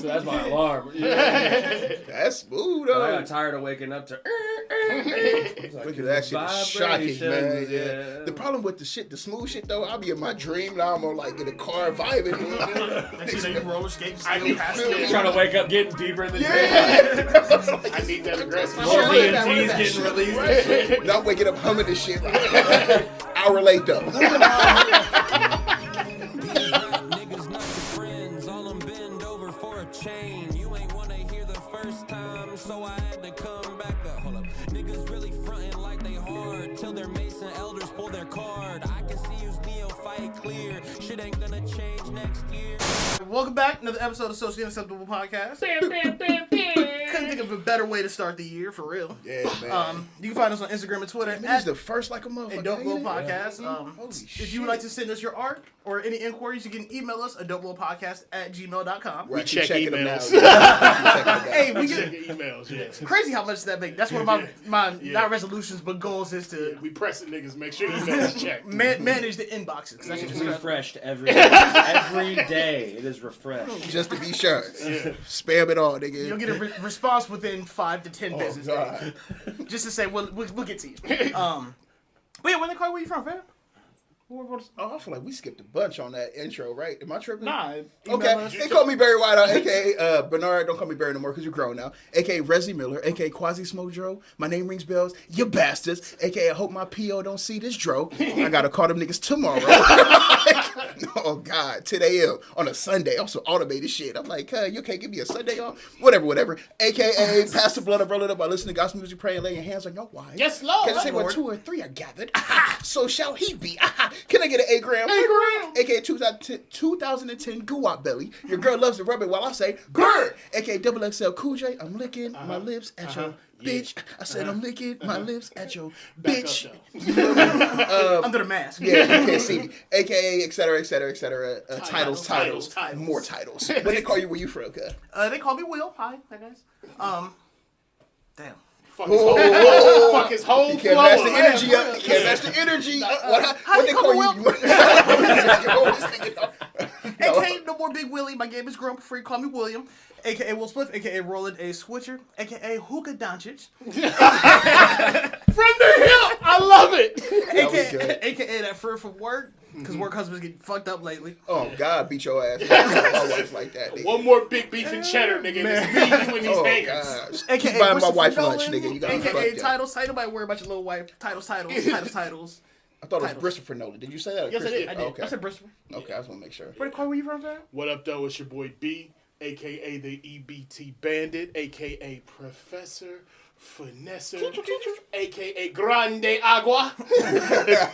that's my alarm. That's smooth, though. I got tired of waking up to... Look at that shit. It's shocking, man. Yeah. The problem with the smooth shit, though, I'll be in my dream. Now I'm gonna, like, get a car vibing. Next thing you roller skates. Trying to wake up getting deeper in the dream. I need that aggressive. More DMTs getting released. Right. Now I'm waking up humming this shit. Hour late, though. Niggas not your friends, all them bend over for a chain. You ain't wanna hear the first time, so I had to come back up. Hold up. Niggas really frontin' like they hard, till their Mason elders pull their card. I can see who's neophyte clear, shit ain't gonna change next year. Welcome back, another episode of Socially Unacceptable Podcast. Couldn't think of a better way to start the year, for real. Yeah, man. You can find us on Instagram and Twitter This is the first like a motherfucker. ADopeLilPodcast. Holy If you would like to send us your art or any inquiries, you can email us ADopeLilPodcast@gmail.com. We're check checking them now. emails. Hey, we Check get emails, yes. crazy how much that makes. That's one of my not resolutions, but goals is to We pressing niggas, make sure emails checked. manage the inboxes. 'Cause that's It's just refreshed every day. It is refreshed. Just to be sure. Spam it all, nigga. You'll get a response within 5 to 10 business days. God. Just to say, we'll get to you. But yeah, where you from, fam? Oh, I feel like we skipped a bunch on that intro, right? Am I tripping? Nah. Okay, they call me Barry White, a.k.a. Bernard. Don't call me Barry no more because you're grown now. A.k.a. Resi Miller, a.k.a. Quasi Smodro. My name rings bells, you bastards. A.k.a. I hope my P.O. don't see this dro. I got to call them niggas tomorrow. Oh, God. 10 a.m. on a Sunday. Also automated shit. I'm like, you can't give me a Sunday off? Whatever. A.k.a. Pass the blood up, roll it up by listening to gospel music, pray, and lay your hands on your wife. Yes, Lord. Can I say when 2 or 3 are gathered? So shall he be. Can I get an A-gram? A-gram. A.k.a. 2010 Goo-Wop Belly. Your girl loves to rub it while I say, grr. A.k.a. Double XL Cool J. I'm licking my lips at your bitch. I said I'm licking my lips at your bitch. Under the mask. Yeah, you can't see me. A.k.a. et cetera. Titles. More titles. What they call you where you from, cuz? They call me Will. Hi guys. Damn. Fuck his whole You can't flow. match the energy up. You can't match the energy. What they call you? AKA No More Big Willie. My game is growing free. Call me William. AKA Will Split. AKA Roland A. Switcher. AKA Hookah Doncic. From the hip. I love it. AKA that friend from work. Because work husbands get fucked up lately. Oh, God, beat your ass. My wife like that, nigga. One more big beef and cheddar, nigga. It's me, you, and these hangers. God. AKA Keep buying my wife Nolan, lunch, nigga. You got me AKA fucked up. Titles. Ain't nobody worry about your little wife. Titles. I thought it was Christopher Nolan. Did you say that? Or Yes, I did. Christopher? Oh, okay. I said Bristol. Okay, I just want to make sure. Where you from, fam? What up, though? It's your boy B, a.k.a. the EBT Bandit, a.k.a. Professor Finesser, a.k.a. Grande Agua.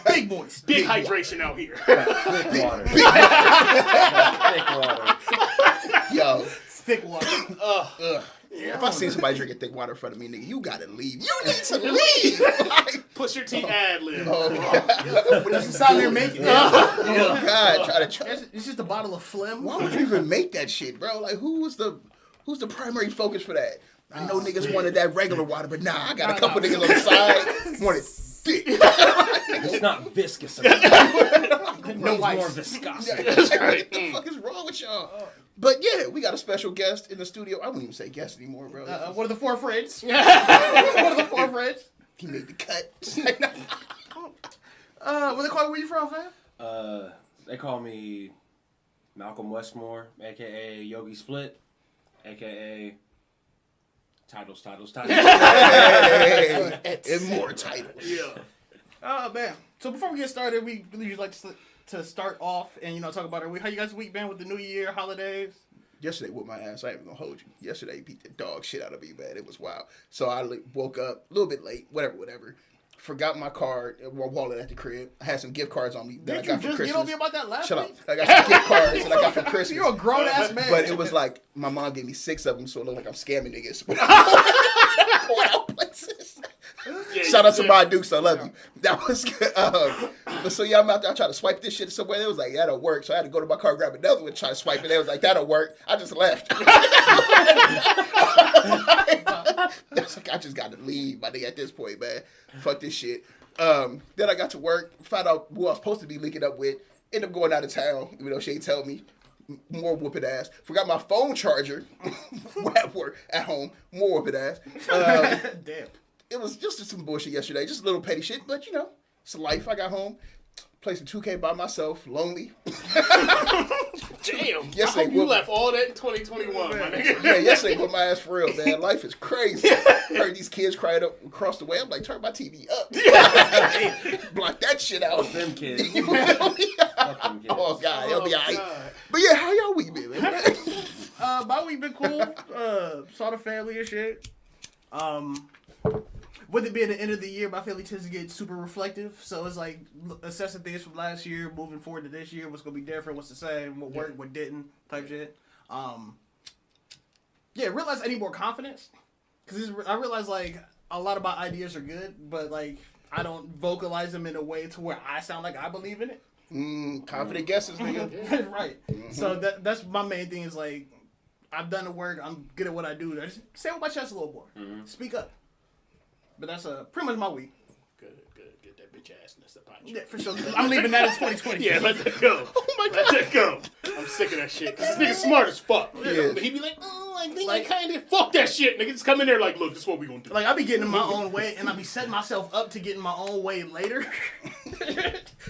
Big boys. Big hydration out here. Thick water. Yo. Thick water. Ugh. If I see somebody drinking thick water in front of me, nigga, you gotta leave. You need to leave. Like, Push your T ad-lib. That's the sound they're making. oh, God. It's just a bottle of phlegm. Why would you even make that shit, bro? Like, who's the primary focus for that? I know niggas wanted that regular water, but nah, I got a couple niggas on the side wanted thick. It's not viscous enough. It needs ice. more viscosity. What the fuck is wrong with y'all? But yeah, we got a special guest in the studio. I wouldn't even say guest anymore, bro. One of the 4 friends. One of the 4 friends. He made the cut. What they call you? Where you from, fam? They call me Malcom Westmoor, a.k.a. Yogi Split, a.k.a. Titles. Hey, and more titles. Yeah. Oh, man. So before we get started, we usually like to start off and, talk about our week. How you guys' week been with the New Year, holidays? Yesterday with my ass, I ain't even gonna hold you. Yesterday beat the dog shit out of me, man. It was wild. So I woke up a little bit late, whatever. Forgot my card, my wallet at the crib. I had some gift cards on me that I got for Christmas. Get on me about that last Shut week? up. I got some gift cards that I got for Christmas. You're a grown-ass man. But it was like, my mom gave me 6 of them, so it looked like I'm scamming niggas. Going out places. Yeah, Shout out to my Dukes, I love you. That was good. But so yeah, I'm out there, I tried to swipe this shit somewhere. It was like, that'll work. So I had to go to my car, grab another one, try to swipe it. It was like, that'll work. I just left. That's like, I just got to leave, my nigga, at this point, man. Fuck this shit. Then I got to work, found out who I was supposed to be linking up with. Ended up going out of town, even though she ain't tell me. more whooping ass. Forgot my phone charger at work, at home, more whooping ass. Damn. It was just some bullshit yesterday, just a little petty shit, but you know, it's life. I got home, played some 2K by myself, lonely. Damn. Yes, I hope you left all that in 2021, my nigga. Yeah, yesterday whooped my ass for real, man. Life is crazy. Heard these kids crying up across the way. I'm like, turn my TV up. Block that shit out. Fuck them kids. You feel me? Fuck them kids. Oh God, it'll be alright. God. But yeah, how y'all week been, man? My week been cool. Saw the family and shit. With it being the end of the year, my family tends to get super reflective. So it's like assessing things from last year, moving forward to this year, what's gonna be different, what's the same, what worked, what didn't, type shit. Yeah, realize I need more confidence. Because I realize like a lot of my ideas are good, but like I don't vocalize them in a way to where I sound like I believe in it. Confident guesses, nigga. Right. So that's my main thing is like I've done the work, I'm good at what I do. I just say it with my chest a little more. Speak up. But that's pretty much my week. Good. Get that bitch ass in the punch. Yeah, for sure. I'm leaving that in 2020. Yeah, let that go. Oh my God. Let that go. I'm sick of that shit. Cause this nigga smart as fuck. Yeah. But he be like, oh, I think I kind of fuck that shit. Nigga, just come in there like, look, this is what we gonna do. Like I be getting in my own way, and I be setting myself up to get in my own way later.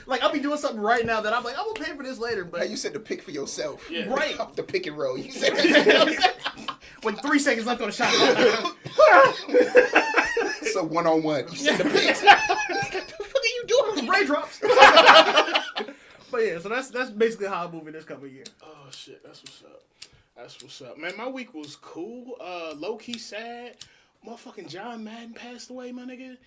Like I'll be doing something right now that I'm like, I'm gonna pay for this later. But How you said to pick for yourself. Yeah. right, Off the pick and roll. You said that. with 3 seconds left on the shot. So one-on-one. You said the picks. What the fuck are you doing? Raindrops. But yeah, so that's basically how I'm moving this couple of years. Oh shit, that's what's up. Man, my week was cool. Low key sad. Motherfucking John Madden passed away, my nigga.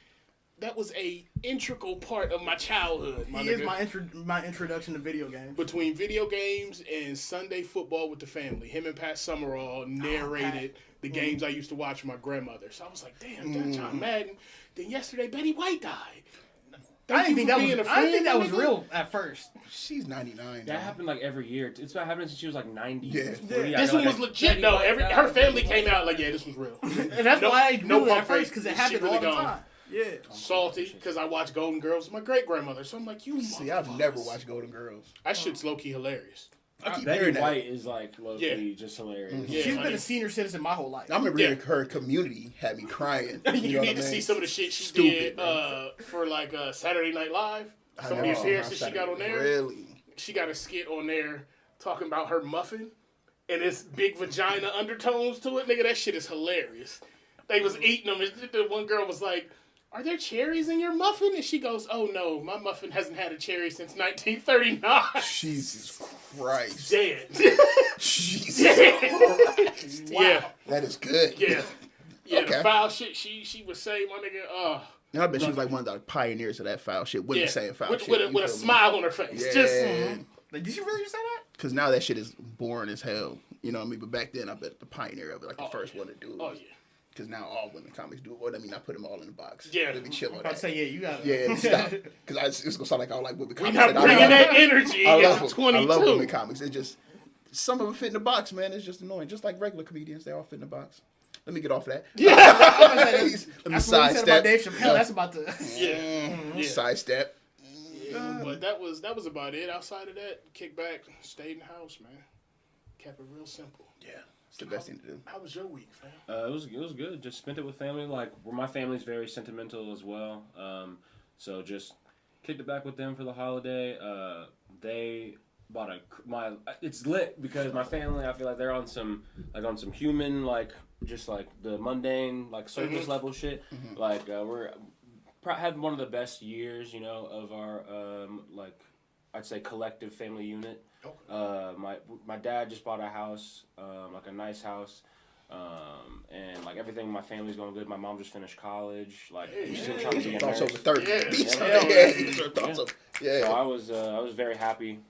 That was a integral part of my childhood, my He nigga. is my introduction to video games. Between video games and Sunday football with the family, him and Pat Summerall narrated the games I used to watch with my grandmother. So I was like, damn, that's John Madden. Then yesterday, Betty White died. I didn't think that was nigga. real at first. She's 99. That happened like every year. It's been happening since she was like 90. Yeah. 40. This one was legit though. Her family came out like, yeah, this was real. And that's why I knew it at pump first, fake. because it This happened shit really all the gone. time. Yeah. Salty because I watched Golden Girls with my great grandmother. So I'm like, you See, I've motherfuckers. never watched Golden Girls. That shit's low key hilarious. I keep Betty hearing that. White is like low-key just hilarious. Yeah, She's my been a nigga. senior citizen my whole life. I remember hearing her Community had me crying. You know need what to I see mean? some of the shit she Stupid, did bro. for like Saturday Night Live. I Some of know. these appearances she got on there. Really? She got a skit on there talking about her muffin and it's big vagina undertones to it. Nigga, that shit is hilarious. They was eating them. And the one girl was like, are there cherries in your muffin? And she goes, oh no, my muffin hasn't had a cherry since 1939. Jesus Christ. Dead. Jesus Christ. Yeah. That is good. Yeah. Yeah, Okay. the foul shit she would say, my nigga, I bet she was like one of the pioneers of that foul shit. With yeah. the saying foul with, shit. with a you feel me? smile on her face. Yeah. Just Like, did you really say that? Because now that shit is boring as hell. You know what I mean? But back then, I bet the pioneer of it, like the first one to do it. Oh, yeah. Because now all women comics do it. Well, I mean, I put them all in the box. Yeah. They be chill on I'd that. say, yeah, you got it. Yeah, stop. Because it's going to sound like I don't like women We comics. not and I bringing love- that energy I into love, 22. I love women comics. It's just, some of them fit in the box, man. It's just annoying. Just like regular comedians, they all fit in the box. Let me get off of that. Let me Let me That's what we said sidestep. about Dave Chappelle. That's about to... Yeah. Sidestep. Yeah, but that was about it. Outside of that, kick back, stayed in the house, man. Kept it real simple. Yeah. It's the best thing to do. How was your week, fam? It was good. Just spent it with family. Like, my family's very sentimental as well. So just kicked it back with them for the holiday. They bought it's lit because my family, I feel like they're on some human, like, just like the mundane, like surface level shit. Like, had one of the best years, you know, of our like, I'd say collective family unit. My dad just bought a house, like a nice house, and like everything in my family's going good. My mom just finished college, like she's still trying to be a Thoughts nurse. over 30. Yeah. Yeah. So I was very happy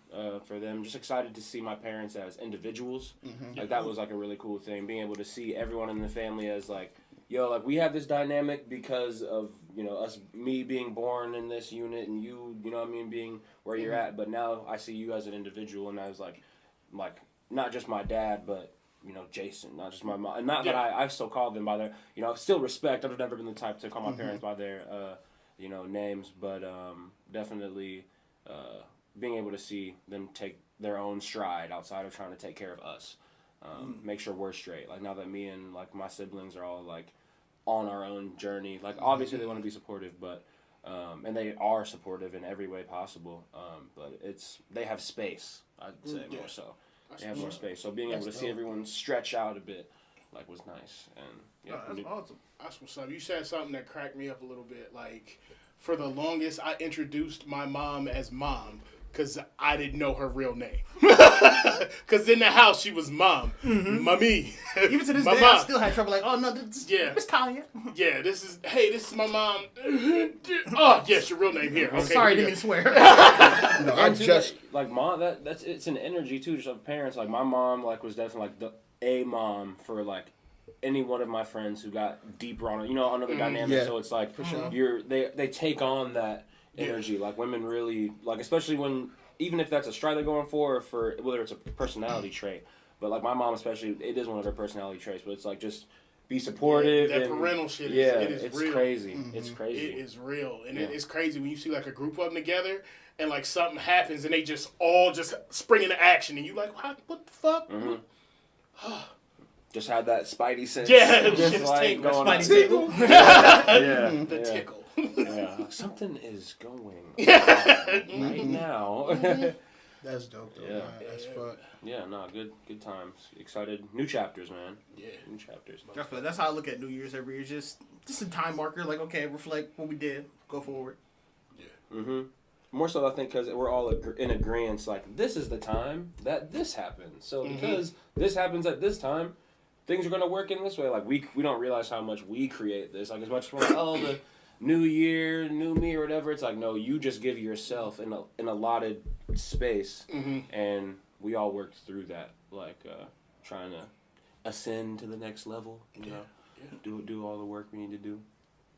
for them. Just excited to see my parents as individuals. Like that was like a really cool thing, being able to see everyone in the family as like, yo, like we have this dynamic because of, you know, me being born in this unit and you know what I mean, being where you're at. But now I see you as an individual, and I was like not just my dad, but, you know, Jason, not just my mom. And not that I still call them by their, you know, still respect. I've never been the type to call my parents by their, you know, names, but definitely being able to see them take their own stride outside of trying to take care of us. Make sure we're straight. Like now that me and like my siblings are all like on our own journey. Like obviously they want to be supportive, but and they are supportive in every way possible. But they have space. I'd say more so. They have more space. So being able to see everyone stretch out a bit, like, was nice. And yeah, that's awesome. That's what's up. You said something that cracked me up a little bit. Like, for the longest, I introduced my mom as Mom because I didn't know her real name. Because in the house, she was Mom. Mommy. Even to this day, I still had trouble. Like, oh, no, this is Tanya. Yeah, this is my mom. Oh, yes, your real name here. Okay, sorry, didn't mean to swear. No, I and just... like mom, that's it's an energy too, just of parents. Like my mom, like was definitely like a mom for like any one of my friends who got deeper on it. You know, another dynamic. Yeah, so it's like for sure. They take on that energy. Like women really like, especially when even if that's a stride they're going for, or for whether it's a personality trait. But like my mom especially, it is one of her personality traits. But it's like just be supportive. That and, parental shit. It's real. Crazy. It's crazy. It is real, and it's crazy when you see like a group of them together. And like something happens, and they just all just spring into action, and you like, what the fuck? Just had that spidey sense. Yeah, just like going spidey tickle. The tickle. Yeah, something is going on right now. That's dope, though, man. That's fun. Yeah, no, good times. Excited. New chapters, man. Yeah, new chapters. That's how I look at New Year's every year. Just a time marker. Like, okay, reflect what we did, go forward. Yeah. More so, I think, because we're all in agreement. Like, this is the time that this happens. So because this happens at this time, things are going to work in this way. Like, we don't realize how much we create this. Like, as much as we're like, oh, the new year, new me, or whatever. It's like, no, you just give yourself an allotted space, and we all work through that. Like, trying to ascend to the next level. You know, do all the work we need to do.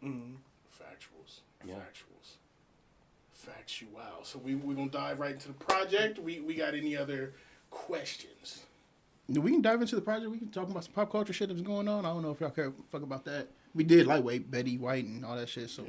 Factuals. Factual. So we're going to dive right into the project. We got any other questions? We can dive into the project. We can talk about some pop culture shit that's going on. I don't know if y'all care fuck about that. We did Lightweight, Betty White, and all that shit. So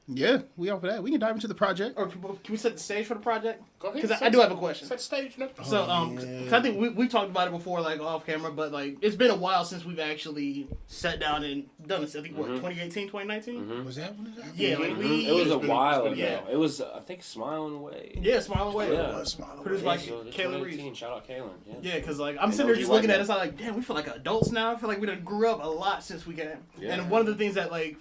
yeah, we off of that. We can dive into the project. Or can we set the stage for the project? Go ahead. Because I do have a question. Set the stage. No. So cause I think we've talked about it before, like off camera, but like it's been a while since we've actually sat down and done this. I think 2018, 2019. Was that when it happened? Yeah, like it was a while ago. It was I think Smiling Away. Yeah, Smiling Away. Yeah, Smiling Away. Produced by Kayla Reese. Shout out Kaylin. Yeah, because like I'm sitting there just looking at it, I'm like, damn, we feel like adults now. I feel like we done grew up a lot since we came. Yeah. And one of the things that like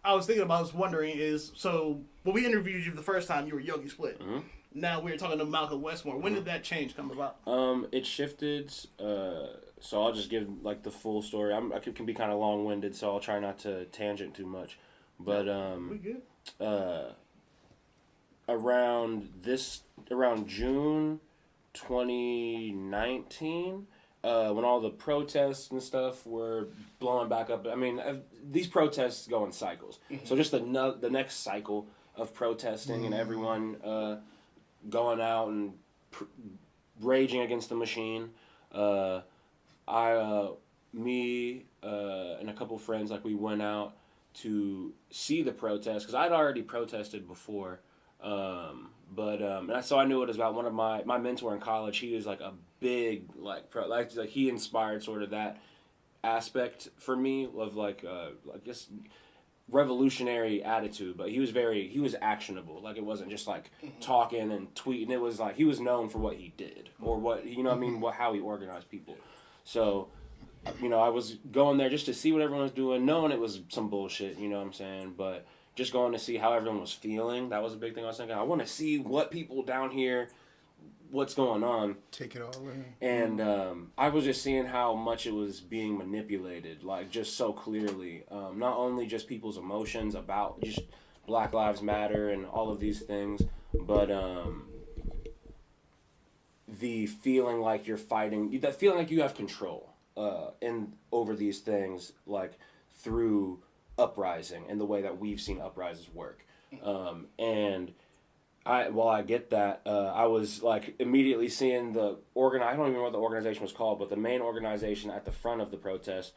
I was thinking about, I was wondering is, so when we interviewed you the first time, you were Yogi Split. Now we're talking to Malcom Westmoor. When did that change come about? It shifted. So I'll just give like the full story. I can be kind of long-winded, so I'll try not to tangent too much. But we good. Around June 2019. When all the protests and stuff were blowing back up. I mean, these protests go in cycles. So just the next cycle of protesting and everyone going out and raging against the machine. Me and a couple friends, like we went out to see the protest because I'd already protested before. So I knew it was about one of my mentor in college. He was like a big like he inspired sort of that aspect for me of like I guess revolutionary attitude, but he was actionable. Like it wasn't just like talking and tweeting. It was like he was known for what he did or what what I mean, how he organized people. So I was going there just to see what everyone was doing, knowing it was some bullshit. You know what I'm saying, but. Just going to see how everyone was feeling. That was a big thing I was thinking. I want to see what people down here, what's going on. Take it all in. And I was just seeing how much it was being manipulated, like just so clearly. Not only just people's emotions about just Black Lives Matter and all of these things, but the feeling like you're fighting, that feeling like you have control over these things, like through uprising and the way that we've seen uprises work. And while I get that, I was like immediately seeing I don't even know what the organization was called, but the main organization at the front of the protest,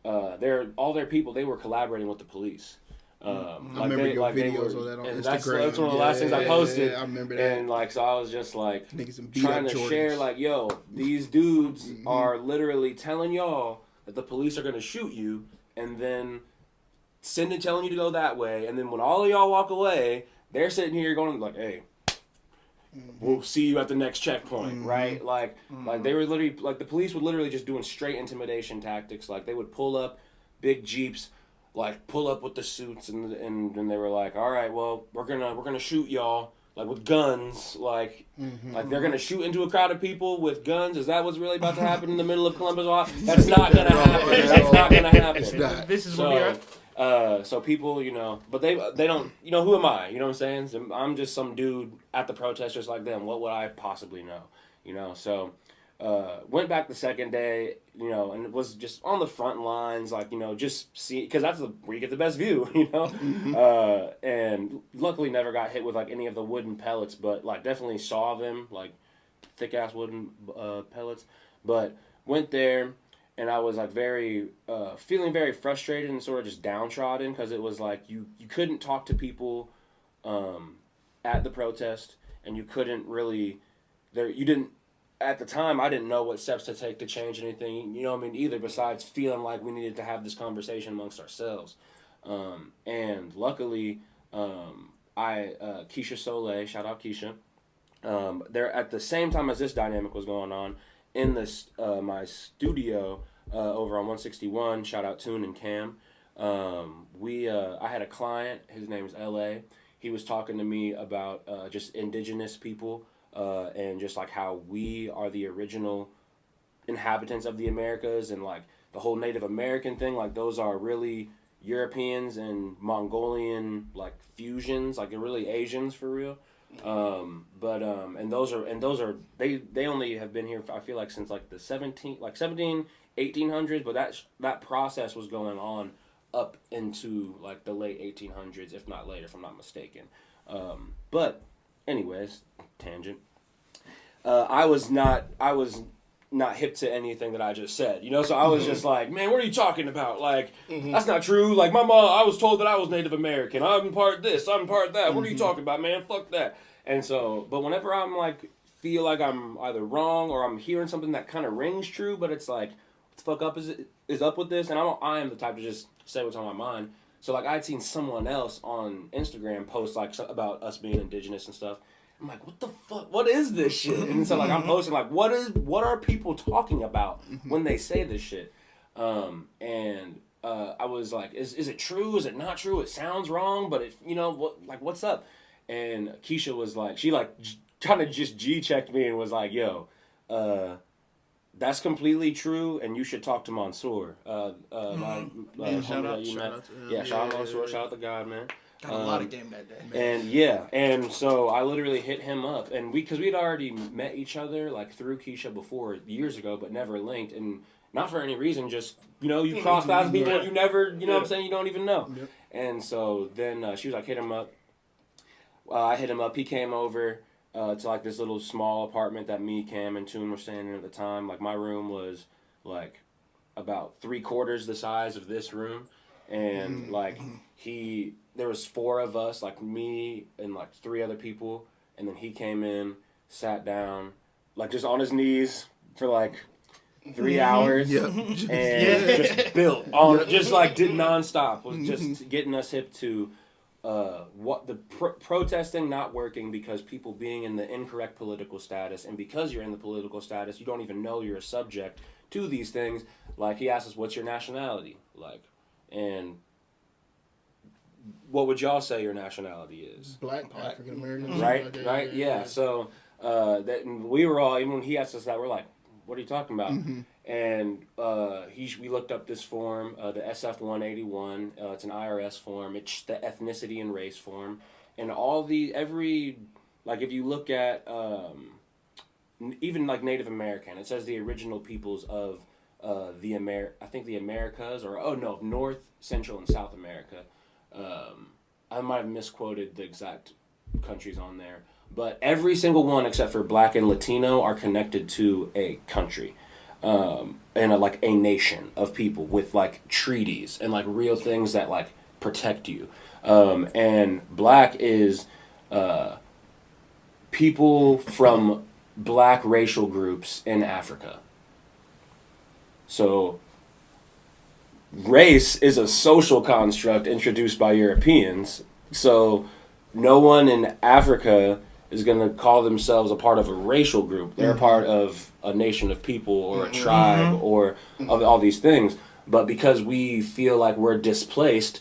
all their people, they were collaborating with the police. I remember your videos on that on Instagram. That's one of the last things I posted. Yeah, I remember that. And like, so I was just like Niggas trying to share, like, yo, these dudes are literally telling y'all that the police are gonna shoot you, and then telling you to go that way, and then when all of y'all walk away, they're sitting here going like, hey, we'll see you at the next checkpoint, right? Like they were literally, like, the police would literally just doing straight intimidation tactics. Like, they would pull up big Jeeps, like, pull up with the suits, and they were like, all right, well, we're gonna shoot y'all, like, with guns, like they're gonna shoot into a crowd of people with guns. Is that what's really about to happen in the middle of Columbus, Ohio? That's not gonna happen. That's not gonna happen. This is what we're at. So people, you know, but they don't, you know, who am I? You know what I'm saying? So I'm just some dude at the protest just like them. What would I possibly know? You know, so went back the second day, you know, and it was just on the front lines, like, you know, just see, because that's where you get the best view, you know? And luckily never got hit with, like, any of the wooden pellets, but, like, definitely saw them, like, thick-ass wooden pellets. But went there, and I was, like, feeling very frustrated and sort of just downtrodden, because it was, like, you couldn't talk to people at the protest, and you couldn't really, at the time, I didn't know what steps to take to change anything, you know what I mean, either, besides feeling like we needed to have this conversation amongst ourselves. And luckily, Keisha Soleil, shout out Keisha, there at the same time as this dynamic was going on, in this my studio over on 161, shout out Toon and Cam, I had a client, his name is LA, he was talking to me about just indigenous people, and just like how we are the original inhabitants of the Americas, and like the whole Native American thing, like those are really Europeans and Mongolian like fusions, like they're really Asians for real. And those are they only have been here, I feel like, since like the 1800s, but that process was going on up into like the late 1800s, if not later, if I'm not mistaken. But anyways, tangent. I was not hip to anything that I just said, you know, so I was just like, man, what are you talking about? Like, that's not true. Like, my mom, I was told that I was Native American. I'm part this, I'm part that. What are you talking about, man? Fuck that. And so, but whenever I'm like, feel like I'm either wrong or I'm hearing something that kind of rings true, but it's like, what the fuck up is up with this? And I am the type to just say what's on my mind. So like, I'd seen someone else on Instagram post like about us being indigenous and stuff. I'm like, what the fuck? What is this shit? And so like, I'm posting like, what are people talking about when they say this shit? I was like, is it true? Is it not true? It sounds wrong, but it, you know, what's up? And Keisha was like, she like kind of just G-checked me and was like, yo, that's completely true, and you should talk to Mansoor. Shout out to Mansoor, shout out to God, man. Got a lot of game that day. And so I literally hit him up, and because we'd already met each other like through Keisha before years ago, but never linked, and not for any reason, just, you know, you cross paths with people you never, you know what I'm saying, you don't even know. Yep. And so then she was like, hit him up. I hit him up. He came over to like this little small apartment that me, Cam, and Toon were staying in at the time. Like, my room was like about 3/4 the size of this room, and like there was 4 of us, like me and like 3 other people, and then he came in, sat down, like just on his knees for like 3 hours, and just built on, just like did nonstop, was just getting us hip to what the protesting not working because people being in the incorrect political status, and because you're in the political status, you don't even know you're a subject to these things. Like, he asked us, what's your nationality? Like, and what would y'all say your nationality is? Black, African American. Right, yeah. So and we were all, even when he asked us that, we're like, what are you talking about? And we looked up this form, the SF-181. It's an IRS form. It's the ethnicity and race form. And if you look at even like Native American, it says the original peoples of the Americas, or North, Central, and South America. I might have misquoted the exact countries on there, but every single one except for Black and Latino are connected to a country, and a nation of people with like treaties and like real things that like protect you. And black is people from black racial groups in Africa. So race is a social construct introduced by Europeans. So no one in Africa is going to call themselves a part of a racial group. They're a part of a nation of people or a tribe or of all these things. But because we feel like we're displaced,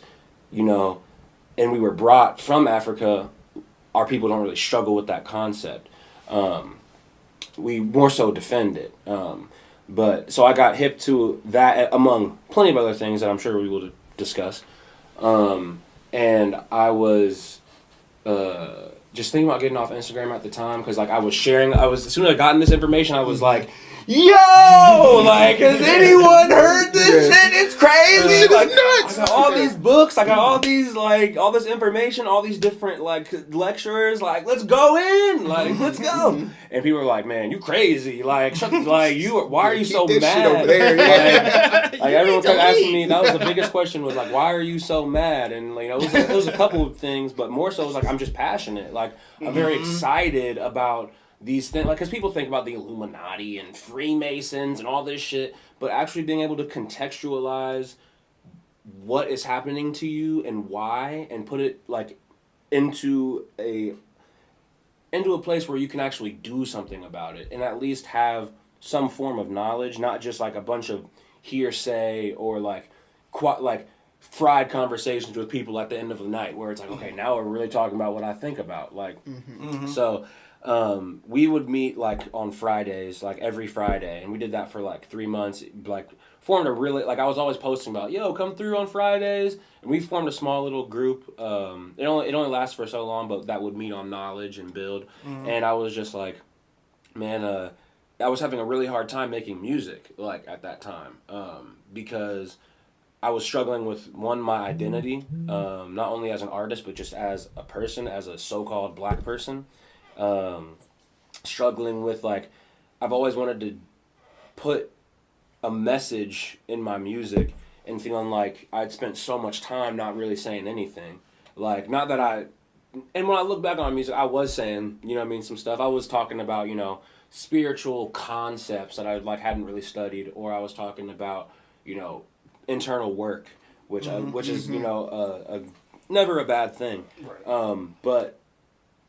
you know, and we were brought from Africa, our people don't really struggle with that concept. We more so defend it. But so I got hip to that among plenty of other things that I'm sure we will discuss. And I was just thinking about getting off Instagram at the time because like as soon as I got this information, I was like, yo, like, has anyone heard this shit? It's crazy. Like, nuts. I got all these books. I got all these, like, all this information, all these different, like, lecturers. Like, let's go in. Like, let's go. And people were like, man, you crazy. Like, why are you so mad? Over there, like everyone kept asking me, that was the biggest question was, like, why are you so mad? And, like, it was a couple of things, but more so it was, like, I'm just passionate. Like, I'm very excited about these things, like, because people think about the Illuminati and Freemasons and all this shit, but actually being able to contextualize what is happening to you and why, and put it like into a place where you can actually do something about it, and at least have some form of knowledge, not just like a bunch of hearsay or like fried conversations with people at the end of the night, where it's like, okay, now we're really talking about what I think about, like, so. We would meet like on Fridays, like every Friday, and we did that for like 3 months. Like formed a really, like I was always posting about, yo, come through on Fridays, and we formed a small little group. It only lasts for so long, but that would meet on knowledge and build. And I was just like, man, I was having a really hard time making music like at that time, because I was struggling with my identity, not only as an artist but just as a person, as a so-called black person. Struggling with, like, I've always wanted to put a message in my music, and feeling like I'd spent so much time not really saying anything. Like, not that and when I look back on my music, I was saying, you know what I mean, some stuff. I was talking about, you know, spiritual concepts that I like hadn't really studied, or I was talking about, you know, internal work, which is, you know, never a bad thing. Right. But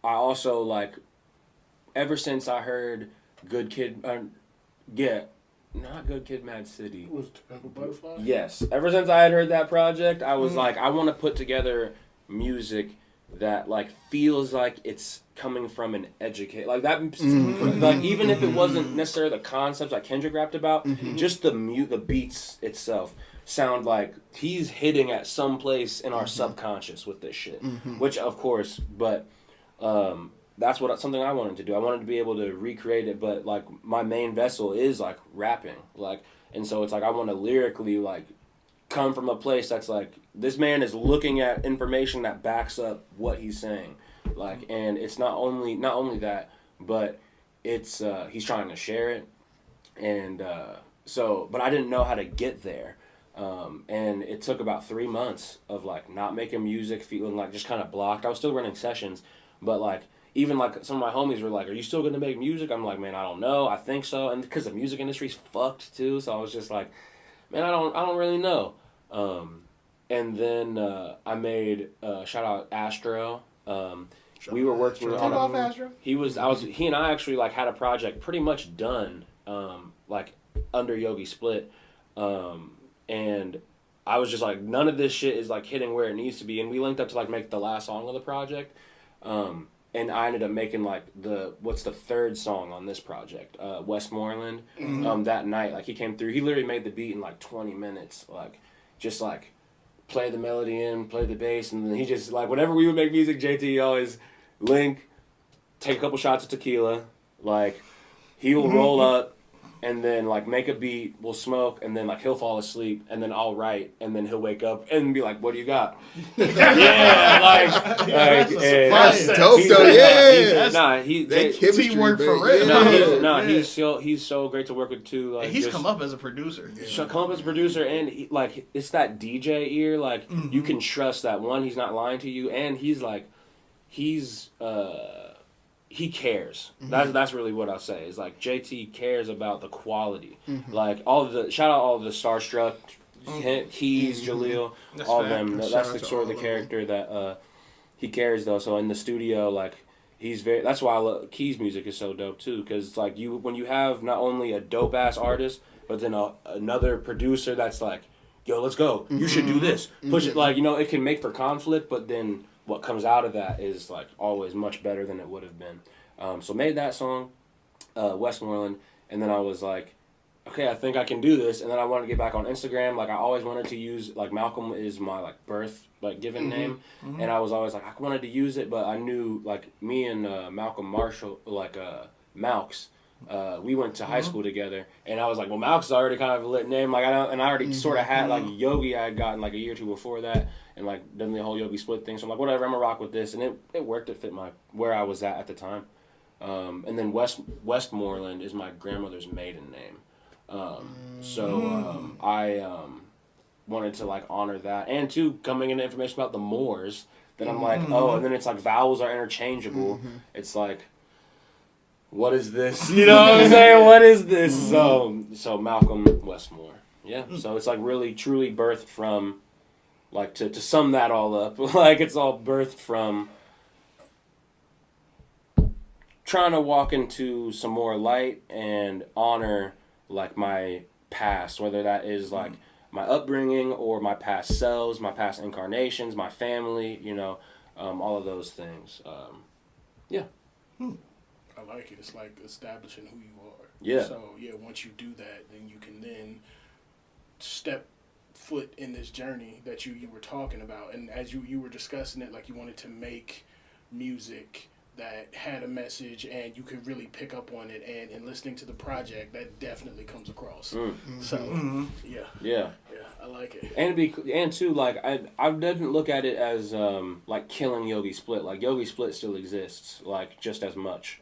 I also, like, ever since I heard Good Kid, not Good Kid, Mad City. Was it Butterfly? Yes. Ever since I had heard that project, I was like, I want to put together music that, like, feels like it's coming from an educate, like that, like, even if it wasn't necessarily the concepts like Kendrick rapped about, just the beats itself sound like he's hitting at some place in our subconscious with this shit, which, of course, but that's something I wanted to do. I wanted to be able to recreate it, but like my main vessel is like rapping, like, and so it's like I want to lyrically like come from a place that's like, this man is looking at information that backs up what he's saying, like, and it's not only that, but it's he's trying to share it, and but I didn't know how to get there. And it took about 3 months of like not making music, feeling like just kind of blocked. I was still running sessions, but like even like some of my homies were like, "Are you still gonna make music?" I'm like, "Man, I don't know. I think so." And because the music industry's fucked too, so I was just like, "Man, I don't really know." And then I made shout out Astro. We were working on Astro. He and I actually like had a project pretty much done, like under Yogi Split. And I was just like, none of this shit is like hitting where it needs to be, and we linked up to like make the last song of the project, and I ended up making like the third song on this project, Westmoreland. That night, like he came through, he literally made the beat in like 20 minutes, like just like play the melody in, play the bass, and then he just like, whenever we would make music, JT always link, take a couple shots of tequila, like he will roll up and then like make a beat, we'll smoke, and then like he'll fall asleep, and then I'll write, and then he'll wake up and be like, "What do you got?" Yeah, that's dope though. Teamwork for real. He's so great to work with too. Like, he's come up as a producer. Come up as a producer, and like it's that DJ ear. Like you can trust that one. He's not lying to you, and he cares. That's really what I'll say. Is like JT cares about the quality. Like shout out all of the Starstruck, Keys, Jaleel, all of them. That's the sort of the character that he cares though. So in the studio, like he's that's why I love Keys' music is so dope too. Because like when you have not only a dope ass artist, but then another producer that's like, yo, let's go. You should do this. Push it. Like it can make for conflict, but then what comes out of that is like always much better than it would have been. So made that song, Westmoreland, and then I was like, okay, I think I can do this. And then I wanted to get back on Instagram. Like I always wanted to use like Malcolm is my like birth like given name, and I was always like I wanted to use it, but I knew like me and Malcolm Marshall like Malks. We went to high school together, and I was like, well, Malks is already kind of a lit name. Like I already sort of had like Yogi. I had gotten like a year or two before that, and like done the whole Yogi Split thing. So I'm like, whatever, I'm gonna rock with this, and it worked. It fit where I was at the time. And then Westmoreland is my grandmother's maiden name. So I wanted to like honor that, and too coming into information about the Moors. Then I'm like, oh, and then it's like vowels are interchangeable. It's like, what is this? You know what I'm saying? What is this? So Malcolm Westmoor. Yeah. So it's like really truly birthed from, like to sum that all up, like it's all birthed from trying to walk into some more light and honor like my past, whether that is like my upbringing or my past selves, my past incarnations, my family, all of those things. Yeah. I like it. It's like establishing who you are. Yeah. So once you do that, then you can then step foot in this journey that you were talking about. And as you were discussing it, like you wanted to make music that had a message and you could really pick up on it, and in listening to the project that definitely comes across. So yeah, I like it. And too, like I didn't look at it as like killing Yogi Split. Like Yogi Split still exists, like just as much.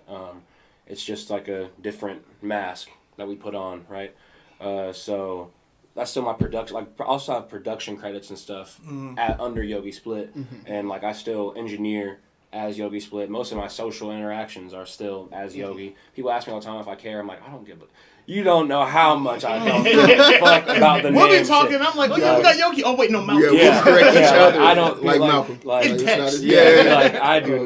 It's just like a different mask that we put on, right? So that's still my production. Like I also have production credits and stuff under Yogi Split, and like I still engineer as Yogi Split. Most of my social interactions are still as Yogi. People ask me all the time if I care. I'm like, I don't give a... You don't know how much I don't give a fuck about the name. We'll be talking. I'm like, oh yeah, we got Yogi. Oh wait, no, Malcolm. Yeah, we'll correct each other. I don't like Malcolm. Like in text. Like I do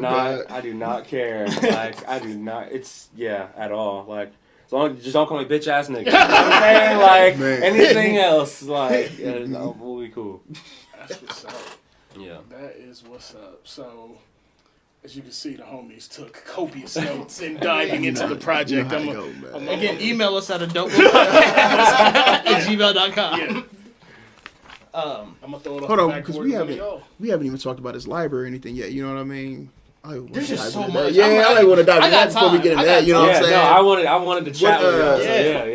not care. Like I do not. It's at all. Like as long as just don't call me bitch ass nigga. You know what I'm saying? Like anything else, like we'll be cool. That's what's up. Yeah. That is what's up. So, as you can see, the homies took copious notes in diving into the project. Again, email us at ADopeLilPodcast@gmail.com. Yeah. I'm gonna throw it off. Hold on, because we haven't even talked about his library or anything yet. You know what I mean? There's just so much. Yeah, I want to dive into that before we get into that. You know what I'm saying? No, I wanted to chat with you.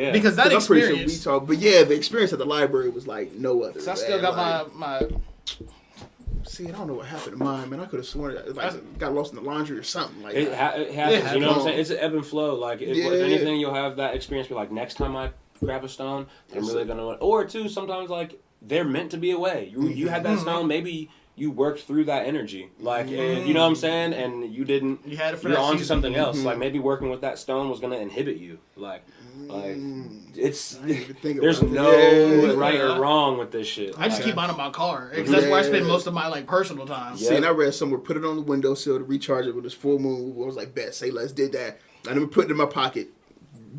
Yeah. Because that experience. I'm pretty sure we talked, but the experience at the library was like no other. So I still got my. See, I don't know what happened to mine, man. I could have sworn it got lost in the laundry or something like it. That. It happens. You know what I'm saying? It's an ebb and flow. Like if anything, you'll have that experience. Be like, next time I grab a stone, I'm really gonna. Or two, sometimes like they're meant to be away. You had that stone, maybe. You worked through that energy, like, and you know what I'm saying, and you didn't. You had it for you're on to something else. Like maybe working with that stone was gonna inhibit you. Like it's there's no right or wrong with this shit. I just keep on my car because that's where I spend most of my like personal time. See, and I read somewhere, put it on the windowsill to recharge it with this full moon. I was like, bet, say let's did that. I never put it in my pocket.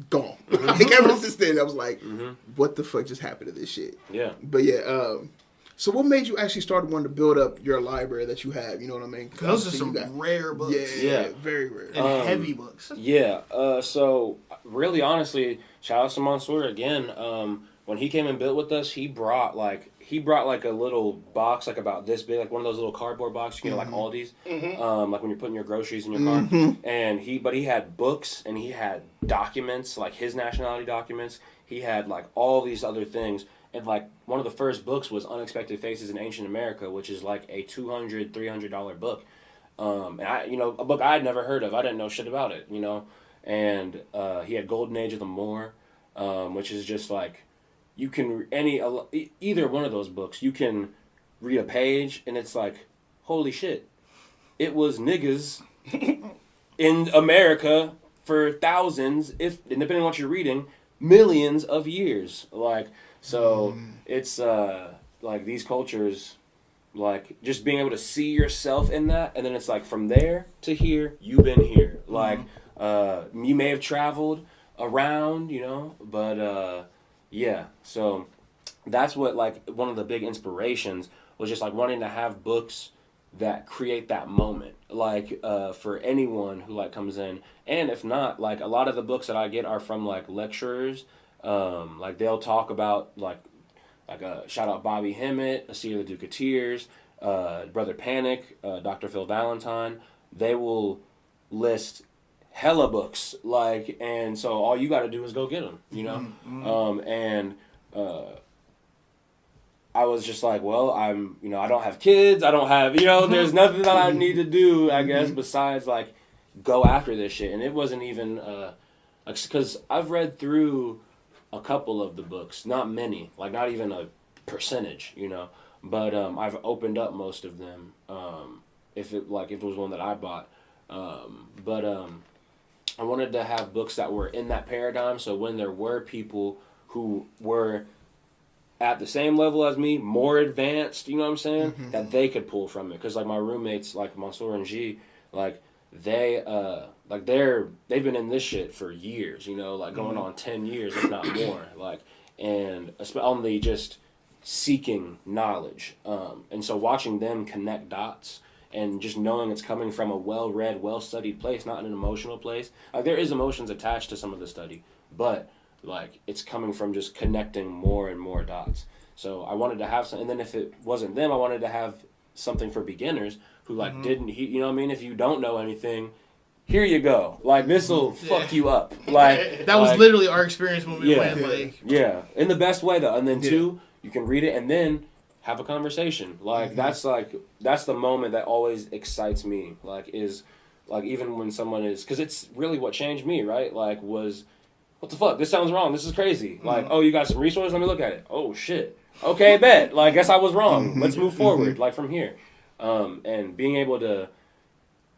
Gone. Like ever since then, I was like, what the fuck just happened to this shit? Yeah. But so what made you actually start wanting to build up your library that you have? You know what I mean? Those are some rare books. Yeah, very rare. And heavy books. Yeah. So really, honestly, shout out to Mansour again. When he came and built with us, he brought he brought like a little box like about this big, like one of those little cardboard boxes you get like Aldi's, like when you're putting your groceries in your car. And he had books and he had documents, like his nationality documents. He had like all these other things. And like one of the first books was Unexpected Faces in Ancient America, which is like a $200, $300 book. And I, a book I had never heard of. I didn't know shit about it, And he had Golden Age of the Moor, which is just like, you can either one of those books, you can read a page and it's like, holy shit, it was niggas in America for thousands, if depending on what you're reading, millions of years. Like, so it's like these cultures, like just being able to see yourself in that, and then it's like from there to here, you've been here. Like you may have traveled around, but yeah, so that's what, like, one of the big inspirations was just, like, wanting to have books that create that moment, like, for anyone who, like, comes in. And if not, like, a lot of the books that I get are from, like, lecturers. Like, they'll talk about, like shout out Bobby Hemmett, A Seat of the Duke of Tears, Brother Panic, Dr. Phil Valentine. They will list hella books, like, and so all you got to do is go get them, and I was just like, well, I'm, I don't have kids, I don't have, there's nothing that I need to do, I guess, besides like go after this shit. And it wasn't even because I've read through a couple of the books, not many, like not even a percentage, but I've opened up most of them, if it was one that I bought, but I wanted to have books that were in that paradigm, so when there were people who were at the same level as me, more advanced, you know what I'm saying, that they could pull from it. Because, like, my roommates, like Mansour and G, like, they've been in this shit for years, like, going on 10 years, if not more, like, and only just seeking knowledge. And so watching them connect dots, and just knowing it's coming from a well-read, well-studied place, not an emotional place. Like, there is emotions attached to some of the study, but, like, it's coming from just connecting more and more dots. So I wanted to have some, and then if it wasn't them, I wanted to have something for beginners who, like, you know what I mean? If you don't know anything, here you go. Like, this'll fuck you up. Like, that was literally our experience when we went, like. Yeah, in the best way, though. And then, two, you can read it, and then have a conversation. Like, that's the moment that always excites me. Like, is, like, even when someone is, because it's really what changed me, right? Like, was, what the fuck? This sounds wrong. This is crazy. Like, oh, you got some resources? Let me look at it. Oh, shit. Okay, bet. Like, guess I was wrong. Let's move forward, like, from here. And being able to,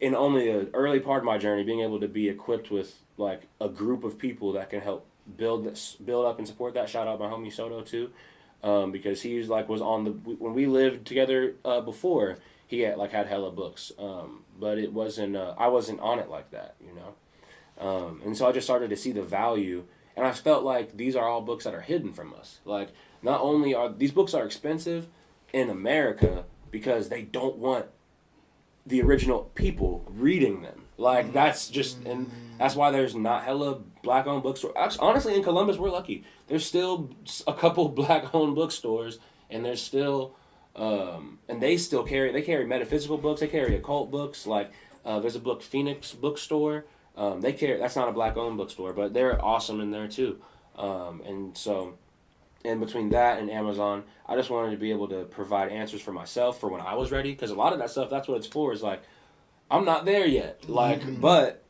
in only the early part of my journey, being able to be equipped with, like, a group of people that can help build up and support that. Shout out my homie Soto, too. Because he was, like, when we lived together before, he had hella books. But it wasn't, I wasn't on it like that, and so I just started to see the value, and I felt like these are all books that are hidden from us. Like, not only are these books are expensive in America because they don't want the original people reading them. Like, that's just, and that's why there's not hella black-owned bookstores. Honestly, in Columbus, we're lucky. There's still a couple black-owned bookstores, and there's still, and they carry metaphysical books, they carry occult books. Like, there's a book, Phoenix Bookstore. That's not a black-owned bookstore, but they're awesome in there too. And so, in between that and Amazon, I just wanted to be able to provide answers for myself for when I was ready, because a lot of that stuff, that's what it's for, is like, I'm not there yet, like, but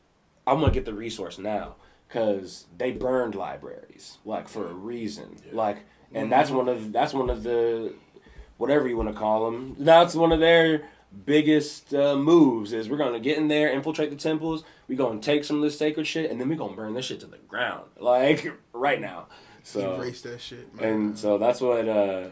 I'm gonna get the resource now, because they burned libraries, like, for a reason, like, and that's one of the, whatever you want to call them, that's one of their biggest moves, is we're gonna get in there, infiltrate the temples, we gonna take some of this sacred shit, and then we gonna burn this shit to the ground, like, right now. So erase that shit, man. And so that's what